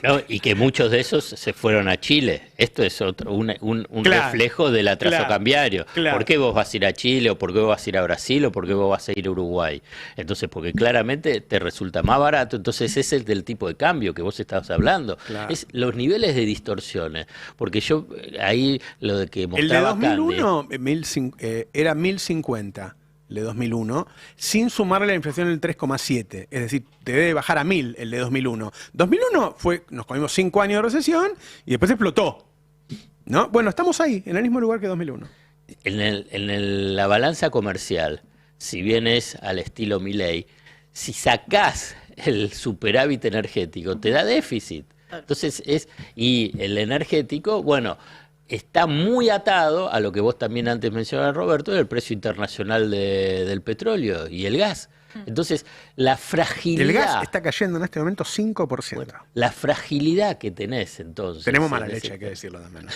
D: No, y que muchos de esos se fueron a Chile. Esto es otro, un
A: Claro,
D: reflejo del atraso
A: claro,
D: cambiario.
A: claro.
D: ¿Por qué vos vas a ir a Chile o por qué vos vas a ir a Brasil o por qué vos vas a ir a Uruguay? Entonces, porque claramente te resulta más barato. Entonces, ese es el del tipo de cambio que vos estabas hablando.
A: Claro.
D: Es los niveles de distorsiones. Porque yo, ahí lo de que
A: El de
D: mostraba
A: 2001 era 1050. El de 2001, sin sumarle la inflación del 3,7. Es decir, te debe bajar a 1000 el de 2001. 2001 nos comimos 5 años de recesión y después explotó. ¿No? Bueno, estamos ahí, en el mismo lugar que 2001.
D: La balanza comercial, si bien es al estilo Milei, si sacás el superávit energético, te da déficit. Entonces y el energético, bueno, está muy atado a lo que vos también antes mencionabas, Roberto, del precio internacional del petróleo y el gas. Entonces, la fragilidad...
A: El gas está cayendo en este momento 5%.
D: Bueno, la fragilidad que tenés, entonces...
A: Tenemos mala leche, hay que decirlo también.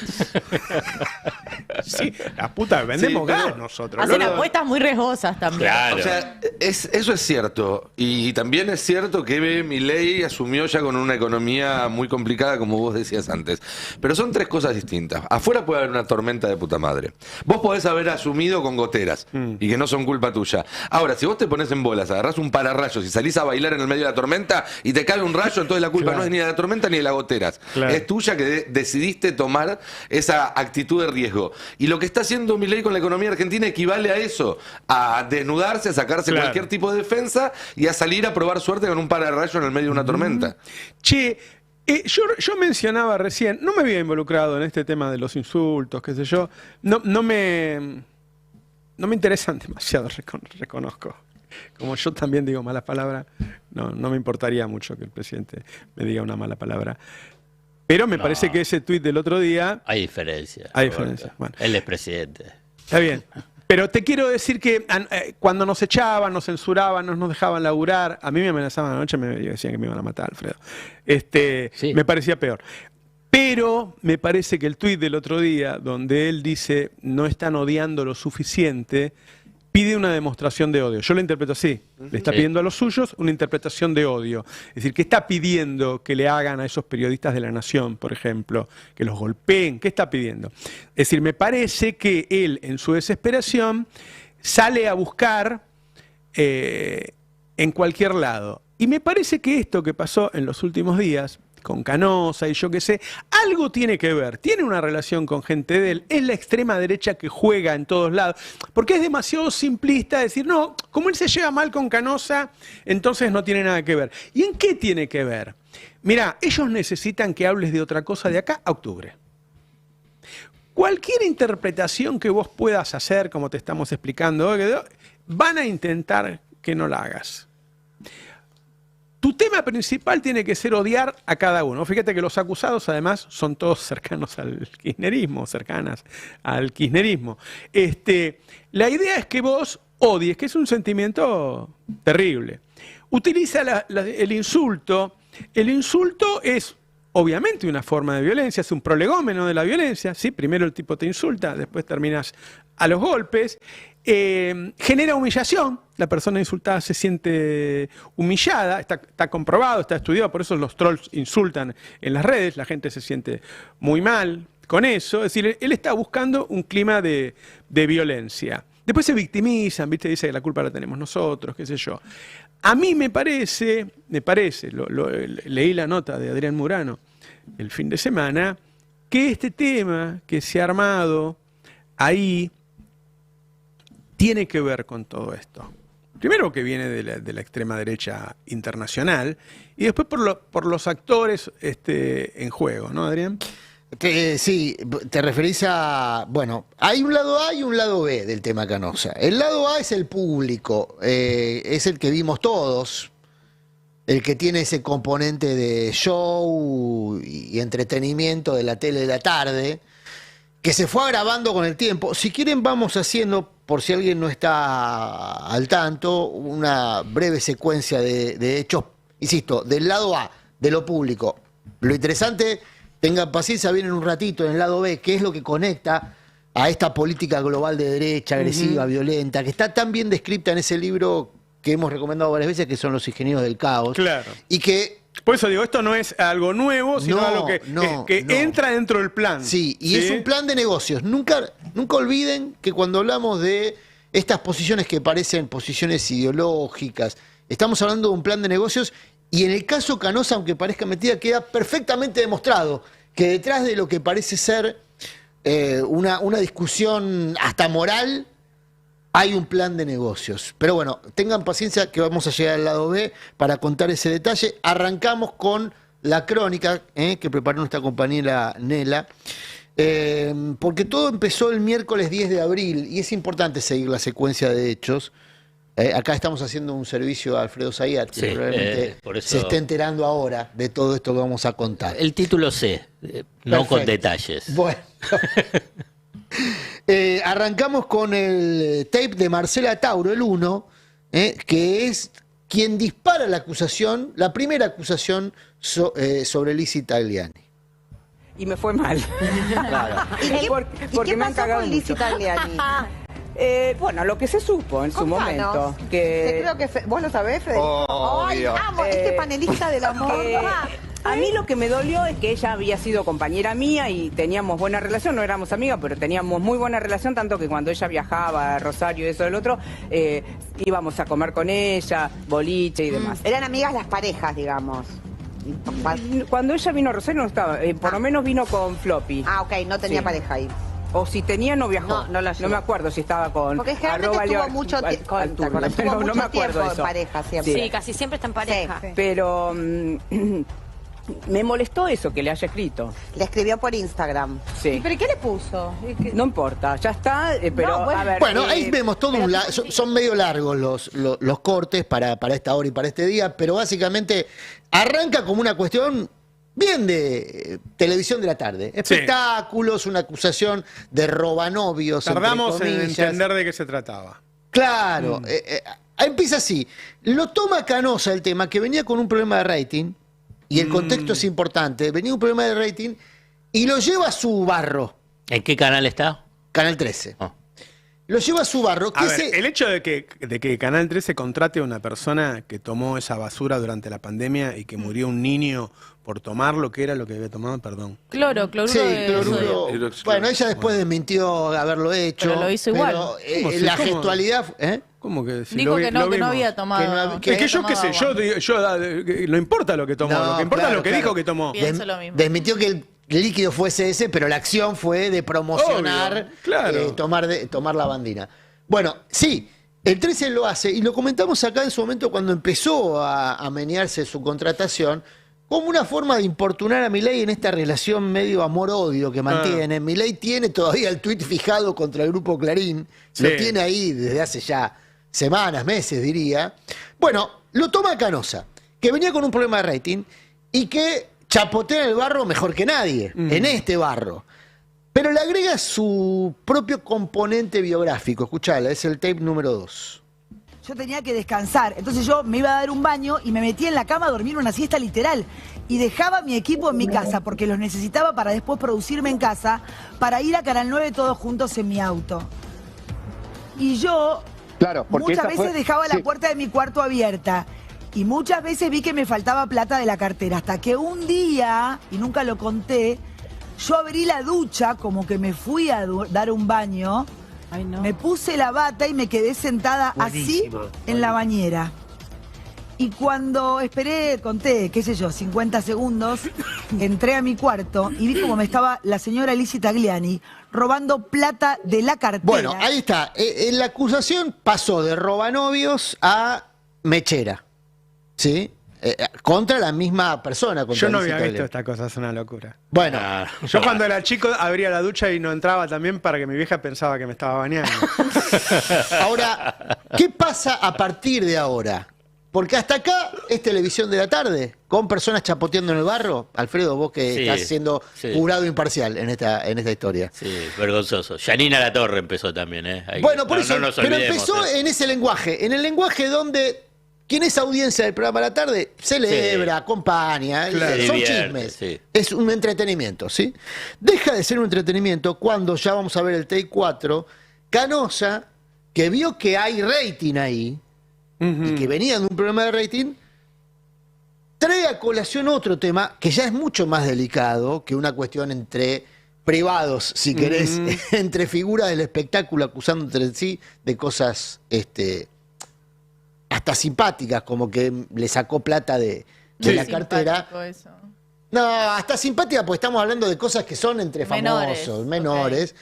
A: Sí, la puta, vendemos gas nosotros.
E: Hacen
A: Lola.
E: apuestas muy riesgosas también.
D: Claro.
G: O sea, eso es cierto. Y también es cierto que Milei asumió ya con una economía muy complicada, como vos decías antes. Pero son 3 cosas distintas. Afuera puede haber una tormenta de puta madre. Vos podés haber asumido con goteras y que no son culpa tuya. Ahora, si vos te pones en bolas, agarrás un pararrayos y salís a bailar en el medio de la tormenta y te cae un rayo, entonces la culpa
A: Claro.
G: no es ni de la tormenta ni de las goteras.
A: Claro.
G: Es tuya que decidiste tomar esa actitud de riesgo. Y lo que está haciendo Milei con la economía argentina equivale a eso, a desnudarse, a sacarse
A: Claro.
G: cualquier tipo de defensa y a salir a probar suerte con un pararrayo en el medio de una tormenta.
A: Che, yo mencionaba recién, no me había involucrado en este tema de los insultos, qué sé yo. No me interesan demasiado, reconozco. Como yo también digo malas palabras, no me importaría mucho que el presidente me diga una mala palabra. Pero me parece que ese tuit del otro día...
D: Hay diferencia.
A: Hay
D: Roberto.
A: diferencia, bueno.
D: Él es presidente.
A: Está bien. Pero te quiero decir que cuando nos echaban, nos censuraban, no nos dejaban laburar, a mí me amenazaban anoche, me decían que me iban a matar, Alfredo.
D: Sí.
A: Me parecía peor. Pero me parece que el tuit del otro día, donde él dice no están odiando lo suficiente, pide una demostración de odio. Yo lo interpreto así. Le está pidiendo a los suyos una interpretación de odio. Es decir, ¿qué está pidiendo que le hagan a esos periodistas de La Nación, por ejemplo? Que los golpeen. ¿Qué está pidiendo? Es decir, me parece que él, en su desesperación, sale a buscar en cualquier lado. Y me parece que esto que pasó en los últimos días, con Canosa y yo qué sé, algo tiene que ver, tiene una relación con gente de él, es la extrema derecha que juega en todos lados, porque es demasiado simplista decir, no, como él se lleva mal con Canosa, entonces no tiene nada que ver. ¿Y en qué tiene que ver? Mirá, ellos necesitan que hables de otra cosa de acá a octubre. Cualquier interpretación que vos puedas hacer, como te estamos explicando hoy, van a intentar que no la hagas. Tu tema principal tiene que ser odiar a cada uno. Fíjate que los acusados, además, son todos cercanos al kirchnerismo, cercanas al kirchnerismo. La idea es que vos odies, que es un sentimiento terrible. Utiliza el insulto. El insulto es, obviamente, una forma de violencia, es un prolegómeno de la violencia. ¿Sí? Primero el tipo te insulta, después terminas a los golpes. Genera humillación, la persona insultada se siente humillada, está comprobado, está estudiado, por eso los trolls insultan en las redes, la gente se siente muy mal con eso, es decir, él está buscando un clima de violencia. Después se victimizan, ¿viste? Dice que la culpa la tenemos nosotros, qué sé yo. A mí me parece, leí la nota de Adrián Murano el fin de semana, que este tema que se ha armado ahí tiene que ver con todo esto. Primero que viene de la extrema derecha internacional y después por los actores en juego, ¿no, Adrián?
F: Sí, te referís a... Bueno, hay un lado A y un lado B del tema Canosa. El lado A es el público, es el que vimos todos, el que tiene ese componente de show y entretenimiento de la tele de la tarde, que se fue agravando con el tiempo. Si quieren vamos haciendo, por si alguien no está al tanto, una breve secuencia de hechos, insisto, del lado A, de lo público. Lo interesante, tengan paciencia, viene en un ratito en el lado B, que es lo que conecta a esta política global de derecha, agresiva, violenta, que está tan bien descrita en ese libro que hemos recomendado varias veces, que son Los Ingenieros del Caos.
A: Claro.
F: Y que...
A: Por eso digo, esto no es algo nuevo, sino algo que entra dentro del plan.
F: Sí, y es un plan de negocios. Nunca olviden que cuando hablamos de estas posiciones que parecen posiciones ideológicas, estamos hablando de un plan de negocios, y en el caso Canosa, aunque parezca mentira, queda perfectamente demostrado que detrás de lo que parece ser una discusión hasta moral, hay un plan de negocios. Pero bueno, tengan paciencia que vamos a llegar al lado B para contar ese detalle. Arrancamos con la crónica que preparó nuestra compañera Nela, porque todo empezó el miércoles 10 de abril y es importante seguir la secuencia de hechos. Acá estamos haciendo un servicio a Alfredo Zayat, que probablemente
D: por eso...
F: se esté enterando ahora de todo esto que vamos a contar.
D: El título C, no con detalles.
F: Bueno. Arrancamos con el tape de Marcela Tauro, el 1, que es quien dispara la acusación, la primera acusación sobre Lizzie Tagliani.
J: Y me fue mal.
F: Claro.
J: Porque
K: ¿Y qué
J: me han
K: pasó
J: cagado
K: con Lizzie
J: mucho.
K: Tagliani?
J: Bueno, lo que se supo en su momento.
K: Que creo que vos lo sabés, Federico. Ay,
B: Obvio.
K: amo este panelista del amor.
J: A mí lo que me dolió es que ella había sido compañera mía y teníamos buena relación, no éramos amigas, pero teníamos muy buena relación, tanto que cuando ella viajaba a Rosario y eso del otro, íbamos a comer con ella, boliche y demás.
K: Eran amigas las parejas, digamos.
J: Cuando ella vino a Rosario no estaba, por lo menos vino con Floppy.
K: Ah, ok, no tenía pareja ahí.
J: O si tenía, no viajó.
K: No
J: me acuerdo si estaba con...
K: Porque generalmente estuvo mucho tiempo
J: no me acuerdo
K: en
J: eso.
K: pareja siempre.
L: Sí, casi siempre está en pareja.
K: Sí.
J: Pero me molestó eso que le haya escrito.
K: Le escribió por Instagram.
J: Sí.
L: ¿Pero qué le puso?
J: No importa, ya está, pero
L: No, bueno.
J: a ver...
F: Bueno, ahí vemos todo son medio largos los cortes para esta hora y para este día, pero básicamente arranca como una cuestión bien de televisión de la tarde. Espectáculos, una acusación de robanovios.
A: Tardamos en entender de qué se trataba.
F: Claro, empieza así. Lo toma Canosa el tema, que venía con un problema de rating, y el contexto es importante, venía un problema de rating, y lo lleva a su barro.
D: ¿En qué canal está?
F: Canal 13. Lo lleva a su barro.
A: A ver, el hecho de que Canal 13 contrate a una persona que tomó esa basura durante la pandemia y que murió un niño por tomar lo que era lo que había tomado, perdón.
E: Cloruro
F: Sí,
E: de
F: cloruro.
E: sodio.
F: Bueno, ella después desmintió haberlo hecho.
E: Pero lo hizo igual.
F: Pero, la gestualidad...
A: ¿Cómo que si
E: Dijo que no
A: vimos?
E: había tomado.
A: Es que yo qué sé, no importa lo que tomó,
F: No,
A: lo que importa es lo que
F: claro.
A: dijo que tomó.
E: Pienso lo mismo.
F: Desmintió que el líquido fuese ese, pero la acción fue de promocionar,
A: Obvio, claro.
F: tomar la bandina. Bueno, sí, el 13 lo hace, y lo comentamos acá en su momento cuando empezó a menearse su contratación, como una forma de importunar a Milei en esta relación medio amor-odio que mantiene. Milei tiene todavía el tuit fijado contra el Grupo Clarín, lo tiene ahí desde hace ya semanas, meses diría. Bueno, lo toma Canosa, que venía con un problema de rating y que chapotea el barro mejor que nadie, en este barro. Pero le agrega su propio componente biográfico. Escuchala, es el tape número 2.
M: Yo tenía que descansar, entonces yo me iba a dar un baño y me metía en la cama a dormir una siesta literal. Y dejaba mi equipo en mi casa porque los necesitaba para después producirme en casa, para ir a Canal 9 todos juntos en mi auto. Y yo muchas veces dejaba la puerta de mi cuarto abierta. Y muchas veces vi que me faltaba plata de la cartera. Hasta que un día, y nunca lo conté, yo abrí la ducha, como que me fui a dar un baño, me puse la bata y me quedé sentada así en la bañera. Y cuando conté, qué sé yo, 50 segundos, entré a mi cuarto y vi como me estaba la señora Lizzie Tagliani robando plata de la cartera.
F: Bueno, ahí está. La acusación pasó de robanovios a mechera. ¿Sí? contra la misma persona. Contra
A: Yo no
F: Lizzie
A: había visto
F: Tagliani.
A: esta cosa, es una locura.
F: Bueno,
A: Yo cuando era chico abría la ducha y no entraba también para que mi vieja pensaba que me estaba bañando.
F: ahora, ¿qué pasa a partir de ahora? Porque hasta acá es televisión de la tarde, con personas chapoteando en el barro. Alfredo, vos que
D: Sí,
F: estás siendo
D: sí.
F: jurado imparcial en esta historia.
D: Sí, vergonzoso. Yanina Latorre empezó también, ¿eh?
F: Bueno, por eso,
D: no nos
F: pero
D: olvidemos,
F: empezó
D: ¿eh?
F: en ese lenguaje, en el lenguaje donde quien es audiencia del programa a la tarde celebra, acompaña,
D: Claro. Se
F: son
D: divierte,
F: chismes,
D: sí.
F: es un entretenimiento, ¿sí? Deja de ser un entretenimiento cuando ya vamos a ver el Take 4, Canosa, que vio que hay rating ahí, y que venía de un programa de rating, trae a colación otro tema que ya es mucho más delicado que una cuestión entre privados, si querés, entre figuras del espectáculo acusando entre sí de cosas hasta simpáticas, como que le sacó plata de la cartera.
E: Eso.
F: No, hasta simpática, porque estamos hablando de cosas que son entre famosos, menores.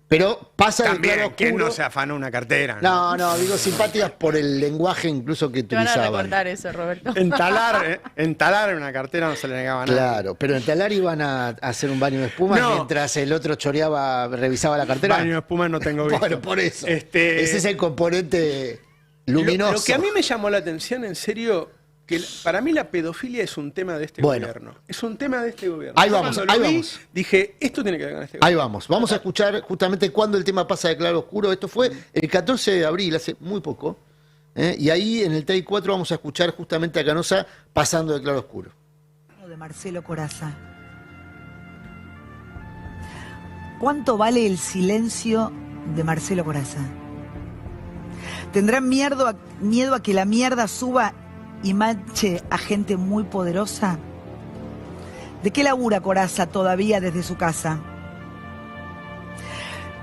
F: Pero pasa de
A: También,
F: claro
A: ¿quién
F: oscuro.
A: no se afanó una cartera?
F: No, digo simpáticas por el lenguaje incluso que
E: Te van a
F: utilizaban.
E: recordar eso, Roberto.
A: Entalar en una cartera no se le negaba nada.
F: Claro, pero en Talar iban a hacer un baño de espuma
A: No.
F: mientras el otro choreaba, revisaba la cartera.
A: Baño de espuma no tengo visto.
F: Bueno, por eso.
A: Este-
F: Ese es el componente luminoso.
A: Lo que a mí me llamó la atención, en serio, que para mí la pedofilia es un tema de este
F: Bueno.
A: gobierno. Es un tema de este gobierno.
F: Ahí
A: Yo
F: vamos,
A: cuando
F: ahí
A: lo vi,
F: vamos.
A: dije, esto tiene que ver con este
F: Ahí
A: gobierno.
F: vamos. Vamos a escuchar justamente cuando el tema pasa de claro oscuro. Esto fue el 14 de abril, hace muy poco. Y ahí en el Take 4 vamos a escuchar justamente a Canosa pasando de claro oscuro.
M: De Marcelo Corazza. ¿Cuánto vale el silencio de Marcelo Corazza? ¿Tendrán miedo a que la mierda suba y manche a gente muy poderosa? ¿De qué labura Corazza todavía desde su casa?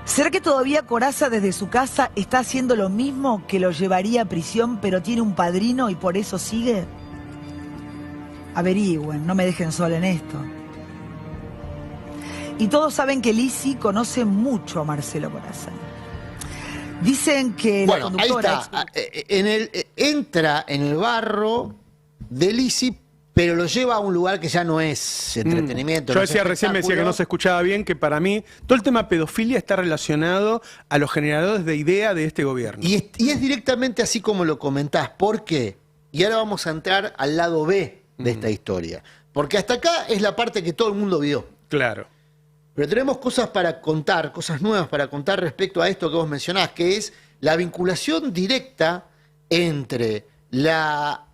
M: ¿Será que todavía Corazza desde su casa está haciendo lo mismo que lo llevaría a prisión, pero tiene un padrino y por eso sigue? Averigüen, no me dejen sola en esto. Y todos saben que Lizzie conoce mucho a Marcelo Corazza. Dicen que la
F: Bueno, ahí
M: conductora...
F: está. Entra en el barro de Lizzie, pero lo lleva a un lugar que ya no es entretenimiento.
A: Yo
F: no es
A: decía recién, me decía que
F: espectáculo.
A: no se escuchaba bien, que para mí todo el tema pedofilia está relacionado a los generadores de idea de este gobierno.
F: Y es directamente así como lo comentás. ¿Por qué? Y ahora vamos a entrar al lado B de esta historia. Porque hasta acá es la parte que todo el mundo vio.
A: Claro.
F: Pero tenemos cosas para contar, cosas nuevas para contar respecto a esto que vos mencionás, que es la vinculación directa entre la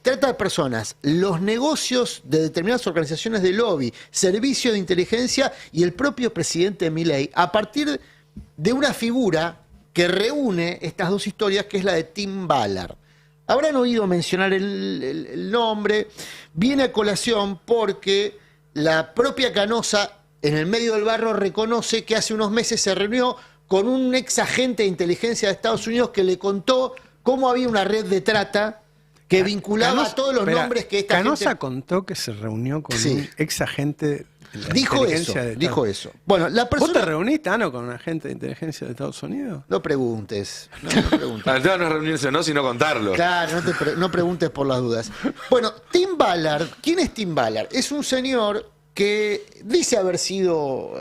F: trata de personas, los negocios de determinadas organizaciones de lobby, servicio de inteligencia y el propio presidente Milei, a partir de una figura que reúne estas dos historias, que es la de Tim Ballard. Habrán oído mencionar el nombre, viene a colación porque la propia Canosa, en el medio del barro, reconoce que hace unos meses se reunió con un ex agente de inteligencia de Estados Unidos que le contó cómo había una red de trata que vinculaba a todos los nombres que esta
A: Canosa
F: gente...
A: contó que se reunió con
F: Sí.
A: un ex agente de la
F: Dijo
A: inteligencia
F: eso,
A: de
F: dijo
A: Estados-
F: eso. Bueno, la
A: ¿Vos
F: persona...
A: te reuniste, Ano, con un agente de inteligencia de Estados Unidos?
F: No preguntes, no preguntes.
G: El tema no es reunirse, no, sino contarlo.
F: Claro, no preguntes por las dudas. Bueno, Tim Ballard, ¿quién es Tim Ballard? Es un señor que dice haber sido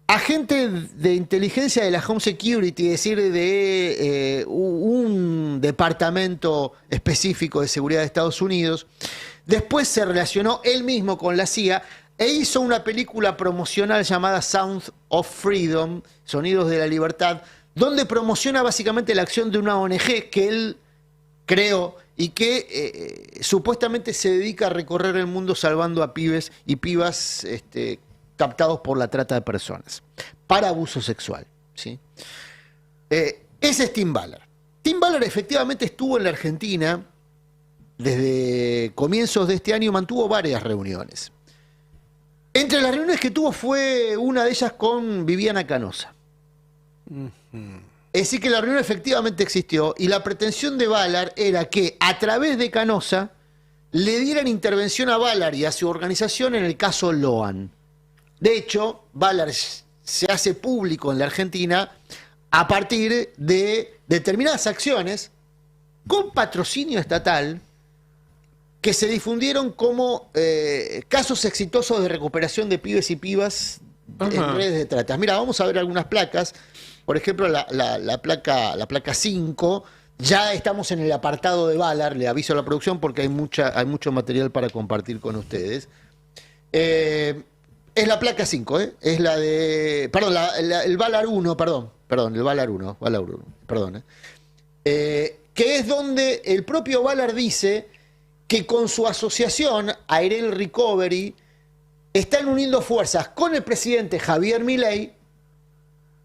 F: agente de inteligencia de la Home Security, es decir, de un departamento específico de seguridad de Estados Unidos. Después se relacionó él mismo con la CIA e hizo una película promocional llamada Sound of Freedom, Sonidos de la Libertad, donde promociona básicamente la acción de una ONG que él creó y que supuestamente se dedica a recorrer el mundo salvando a pibes y pibas captados por la trata de personas para abuso sexual, ¿sí? Ese es Tim Ballard. Tim Ballard efectivamente estuvo en la Argentina desde comienzos de este año y mantuvo varias reuniones. Entre las reuniones que tuvo fue una de ellas con Viviana Canosa. Es decir, que la reunión efectivamente existió y la pretensión de Ballard era que a través de Canosa le dieran intervención a Ballard y a su organización en el caso Loan. De hecho, Ballard se hace público en la Argentina a partir de determinadas acciones con patrocinio estatal que se difundieron como casos exitosos de recuperación de pibes y pibas en redes de trata. Mira, vamos a ver algunas placas. Por ejemplo, la placa 5. Ya estamos en el apartado de Valar, le aviso a la producción porque hay mucho material para compartir con ustedes. Es la placa 5, es la de... Perdón, el Valar 1, perdón, el Valar 1, perdón. Que es donde el propio Valar dice que con su asociación, Airel Recovery, están uniendo fuerzas con el presidente Javier Milei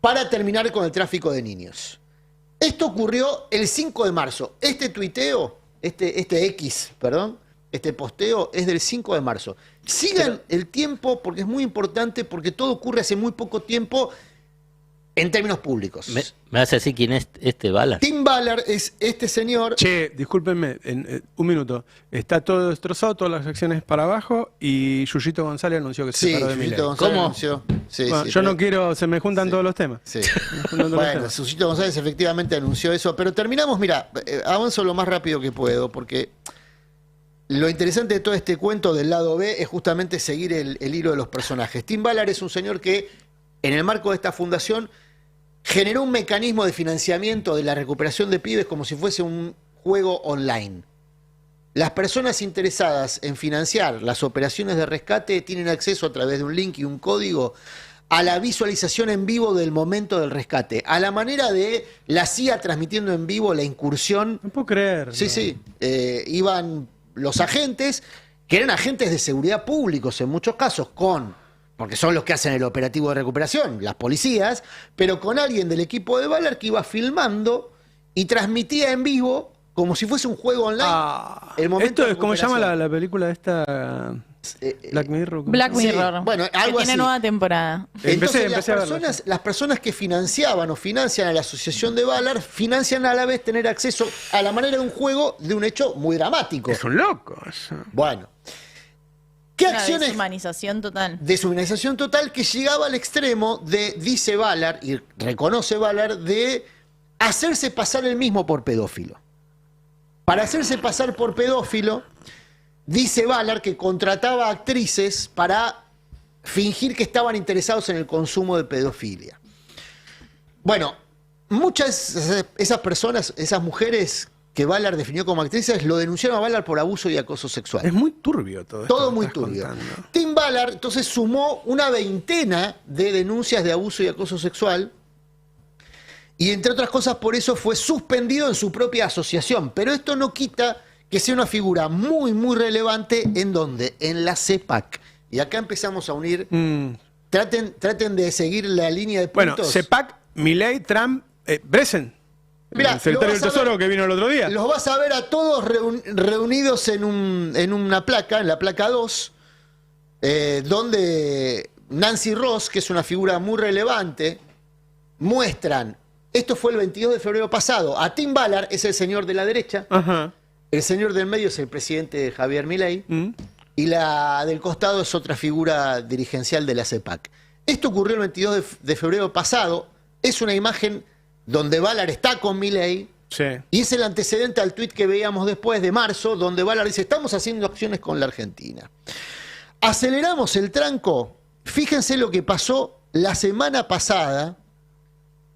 F: para terminar con el tráfico de niños. Esto ocurrió el 5 de marzo. Este tuiteo, este posteo es del 5 de marzo. Sigan el tiempo porque es muy importante, porque todo ocurre hace muy poco tiempo en términos públicos.
D: ¿Me vas a decir quién es este Valar?
F: Tim Valar es este señor.
A: Che, discúlpenme, un minuto. Está todo destrozado, todas las acciones para abajo y Yuyito González anunció que se separó de Milei.
F: ¿Cómo? Anunció. Sí,
A: bueno,
F: sí,
A: yo no quiero, se me juntan todos los temas.
F: Sí. Bueno, Yuyito González efectivamente anunció eso, pero terminamos, mira, avanzo lo más rápido que puedo, porque lo interesante de todo este cuento del lado B es justamente seguir el hilo de los personajes. Tim Valar es un señor que, en el marco de esta fundación, generó un mecanismo de financiamiento de la recuperación de pibes como si fuese un juego online. Las personas interesadas en financiar las operaciones de rescate tienen acceso a través de un link y un código a la visualización en vivo del momento del rescate, a la manera de la CIA transmitiendo en vivo la incursión.
A: No puedo creer.
F: Sí. Iban los agentes, que eran agentes de seguridad públicos en muchos casos, porque son los que hacen el operativo de recuperación, las policías, pero con alguien del equipo de Valar que iba filmando y transmitía en vivo como si fuese un juego online. El momento
A: esto es como se llama la película de esta Black Mirror.
E: Black Mirror.
F: Sí, bueno, algo
E: que tiene
F: así.
E: Nueva temporada.
F: Entonces,
A: empecé a verlo.
F: las personas que financiaban o financian a la asociación de Valar financian a la vez tener acceso a la manera de un juego de un hecho muy dramático.
A: Son locos.
F: Bueno. ¿Qué
E: Una
F: acciones?
E: deshumanización total.
F: Deshumanización total que llegaba al extremo de, dice Valar, y reconoce Valar, de hacerse pasar él mismo por pedófilo. Para hacerse pasar por pedófilo, dice Valar que contrataba actrices para fingir que estaban interesados en el consumo de pedofilia. Bueno, muchas esas personas, esas mujeres que Valar definió como actrices, lo denunciaron a Valar por abuso y acoso sexual.
A: Es muy turbio todo esto.
F: Todo
A: que
F: muy
A: estás
F: turbio.
A: contando.
F: Tim Valar entonces sumó una veintena de denuncias de abuso y acoso sexual y entre otras cosas por eso fue suspendido en su propia asociación. Pero esto no quita que sea una figura muy, muy relevante en donde, en la CEPAC. Y acá empezamos a unir. Traten de seguir la línea de puntos.
A: Bueno, CEPAC, Milei, Trump, Bresen.
F: Mirá,
A: el secretario del Tesoro que vino el otro día.
F: Los vas a ver a todos reunidos en una placa, en la placa 2, donde Nancy Ross, que es una figura muy relevante, muestran, esto fue el 22 de febrero pasado, a Tim Valar, es el señor de la derecha, el señor del medio es el presidente Javier Milei, y la del costado es otra figura dirigencial de la CEPAC. Esto ocurrió el 22 de febrero pasado, es una imagen donde Valar está con Milei, y es el antecedente al tuit que veíamos después de marzo, donde Valar dice, estamos haciendo acciones con la Argentina. Aceleramos el tranco, fíjense lo que pasó la semana pasada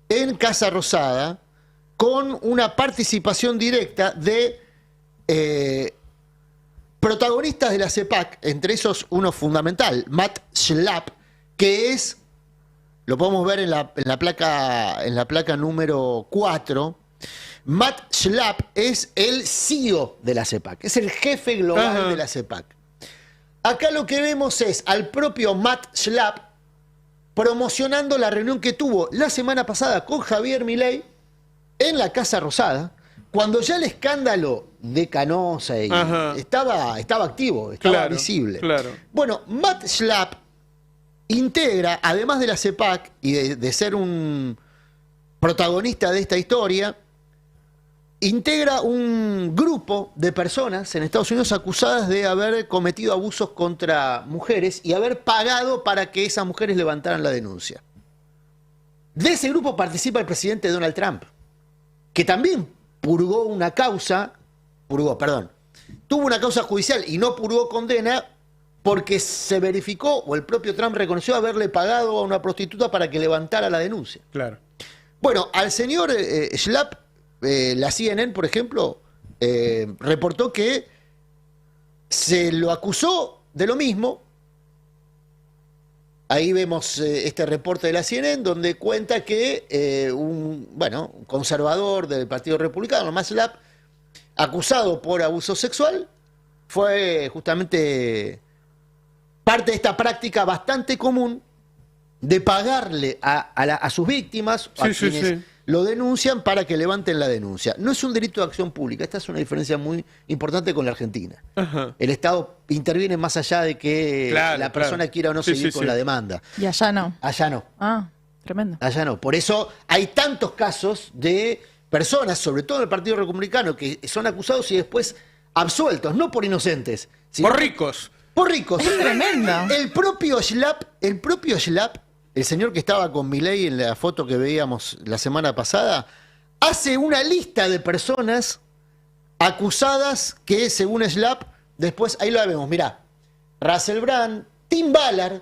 F: en Casa Rosada, con una participación directa de protagonistas de la CEPAC, entre esos uno fundamental, Matt Schlapp, que es... Lo podemos ver en la placa número 4. Matt Schlapp es el CEO de la CEPAC, es el jefe global de la CEPAC. Acá lo que vemos es al propio Matt Schlapp promocionando la reunión que tuvo la semana pasada con Javier Milei en la Casa Rosada, cuando ya el escándalo de Canosa estaba activo, estaba visible. Bueno, Matt Schlapp integra, además de la CEPAC y de ser un protagonista de esta historia, integra un grupo de personas en Estados Unidos acusadas de haber cometido abusos contra mujeres y haber pagado para que esas mujeres levantaran la denuncia. De ese grupo participa el presidente Donald Trump, que también purgó una causa, tuvo una causa judicial y no purgó condena porque se verificó, o el propio Trump reconoció haberle pagado a una prostituta para que levantara la denuncia.
A: Claro.
F: Bueno, al señor Schlapp, la CNN, por ejemplo, reportó que se lo acusó de lo mismo. Ahí vemos este reporte de la CNN donde cuenta que un conservador del Partido Republicano, Matt Schlapp, acusado por abuso sexual, fue justamente parte de esta práctica bastante común de pagarle a sus víctimas, a quienes lo denuncian, para que levanten la denuncia. No es un delito de acción pública. Esta es una diferencia muy importante con la Argentina.
A: Ajá.
F: El Estado interviene más allá de que la persona quiera o no seguir con la demanda.
E: Y allá no.
F: Allá no.
E: Ah, tremendo.
F: Allá no. Por eso hay tantos casos de personas, sobre todo en el Partido Republicano, que son acusados y después absueltos, no por inocentes, sino
A: por ricos.
F: Por ricos.
E: Es tremendo.
F: El propio Schlapp, el señor que estaba con Milei en la foto que veíamos la semana pasada, hace una lista de personas acusadas que, según Schlapp, después, ahí lo vemos, mirá, Russell Brand, Tim Ballard,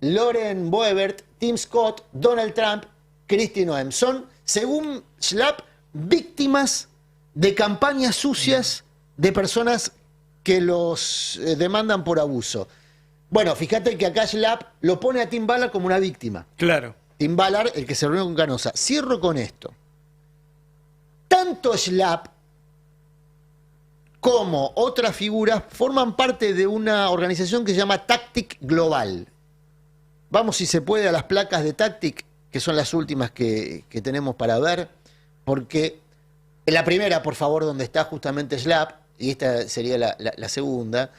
F: Lauren Boebert, Tim Scott, Donald Trump, Kristi Noem. Son, según Schlapp, víctimas de campañas sucias de personas que los demandan por abuso. Bueno, fíjate que acá Schlapp lo pone a Tim Ballard como una víctima.
A: Claro.
F: Tim Ballard, el que se reunió con Canosa. Cierro con esto. Tanto Schlapp como otras figuras forman parte de una organización que se llama Tactic Global. Vamos, si se puede, a las placas de Tactic, que son las últimas que tenemos para ver, porque en la primera, por favor, donde está justamente Schlapp, y esta sería la segunda.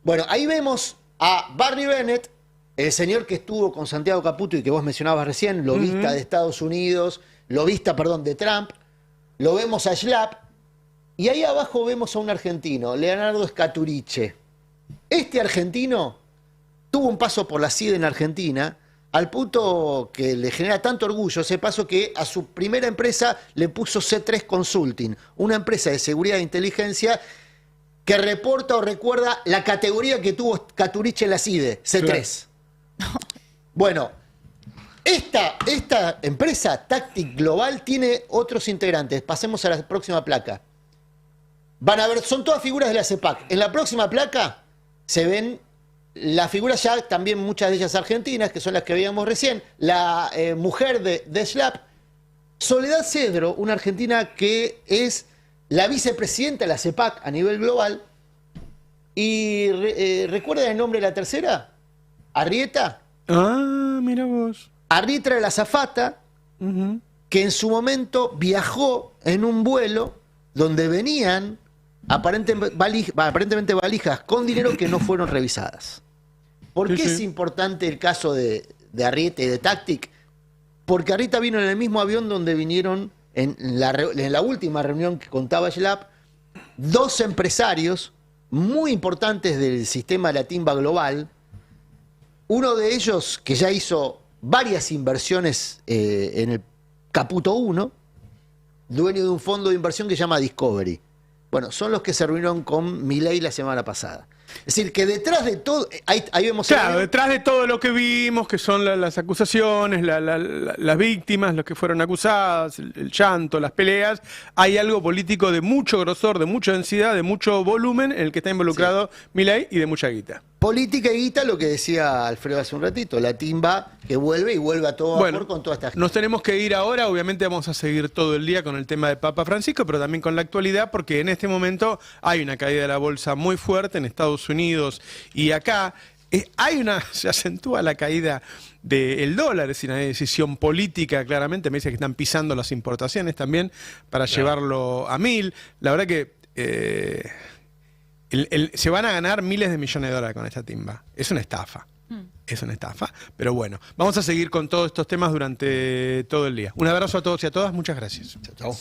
F: Bueno, ahí vemos a Barney Bennett, el señor que estuvo con Santiago Caputo y que vos mencionabas recién, lobista de Estados Unidos, lobista, de Trump. Lo vemos a Schlapp. Y ahí abajo vemos a un argentino, Leonardo Scaturice. Este argentino tuvo un paso por la CIDE en Argentina, al punto que le genera tanto orgullo ese paso que a su primera empresa le puso C3 Consulting, una empresa de seguridad e inteligencia que reporta o recuerda la categoría que tuvo Scaturice en la CIDE, C3. Claro. Bueno, esta empresa, Tactic Global, tiene otros integrantes. Pasemos a la próxima placa. Van a ver, son todas figuras de la CEPAC. En la próxima placa se ven las figuras ya también, muchas de ellas argentinas, que son las que veíamos recién. La mujer de Schlapp, Soledad Cedro, una argentina que es la vicepresidenta de la CEPAC a nivel global. ¿Y recuerdan el nombre de la tercera? Arrieta.
A: Ah, mira vos.
F: Arrieta era la azafata que en su momento viajó en un vuelo donde venían aparentemente valijas con dinero que no fueron revisadas. ¿Por qué es importante el caso de Arrieta y de Tactic? Porque Arrieta vino en el mismo avión donde vinieron en la última reunión que contaba Schlapp, dos empresarios muy importantes del sistema de la timba global. Uno de ellos que ya hizo varias inversiones en el Caputo 1, dueño de un fondo de inversión que se llama Discovery. Bueno, son los que se reunieron con Milei la semana pasada. Es decir, que detrás de todo, ahí vemos...
A: Claro, detrás de todo lo que vimos, que son las acusaciones, las víctimas, los que fueron acusadas, el llanto, las peleas, hay algo político de mucho grosor, de mucha densidad, de mucho volumen, en el que está involucrado Milei y de mucha guita.
F: Política y guita, lo que decía Alfredo hace un ratito, la timba que vuelve y vuelve a todo vapor con toda esta gente.
A: Nos tenemos que ir ahora, obviamente vamos a seguir todo el día con el tema de Papa Francisco, pero también con la actualidad, porque en este momento hay una caída de la bolsa muy fuerte en Estados Unidos y acá. Se acentúa la caída del dólar, es decir, una decisión política claramente, me dice que están pisando las importaciones también para llevarlo a 1000. La verdad que... se van a ganar miles de millones de dólares con esta timba. Es una estafa. Es una estafa. Pero bueno, vamos a seguir con todos estos temas durante todo el día. Un abrazo a todos y a todas. Muchas gracias.
F: Chao.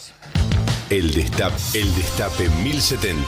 N: El Destape 1070.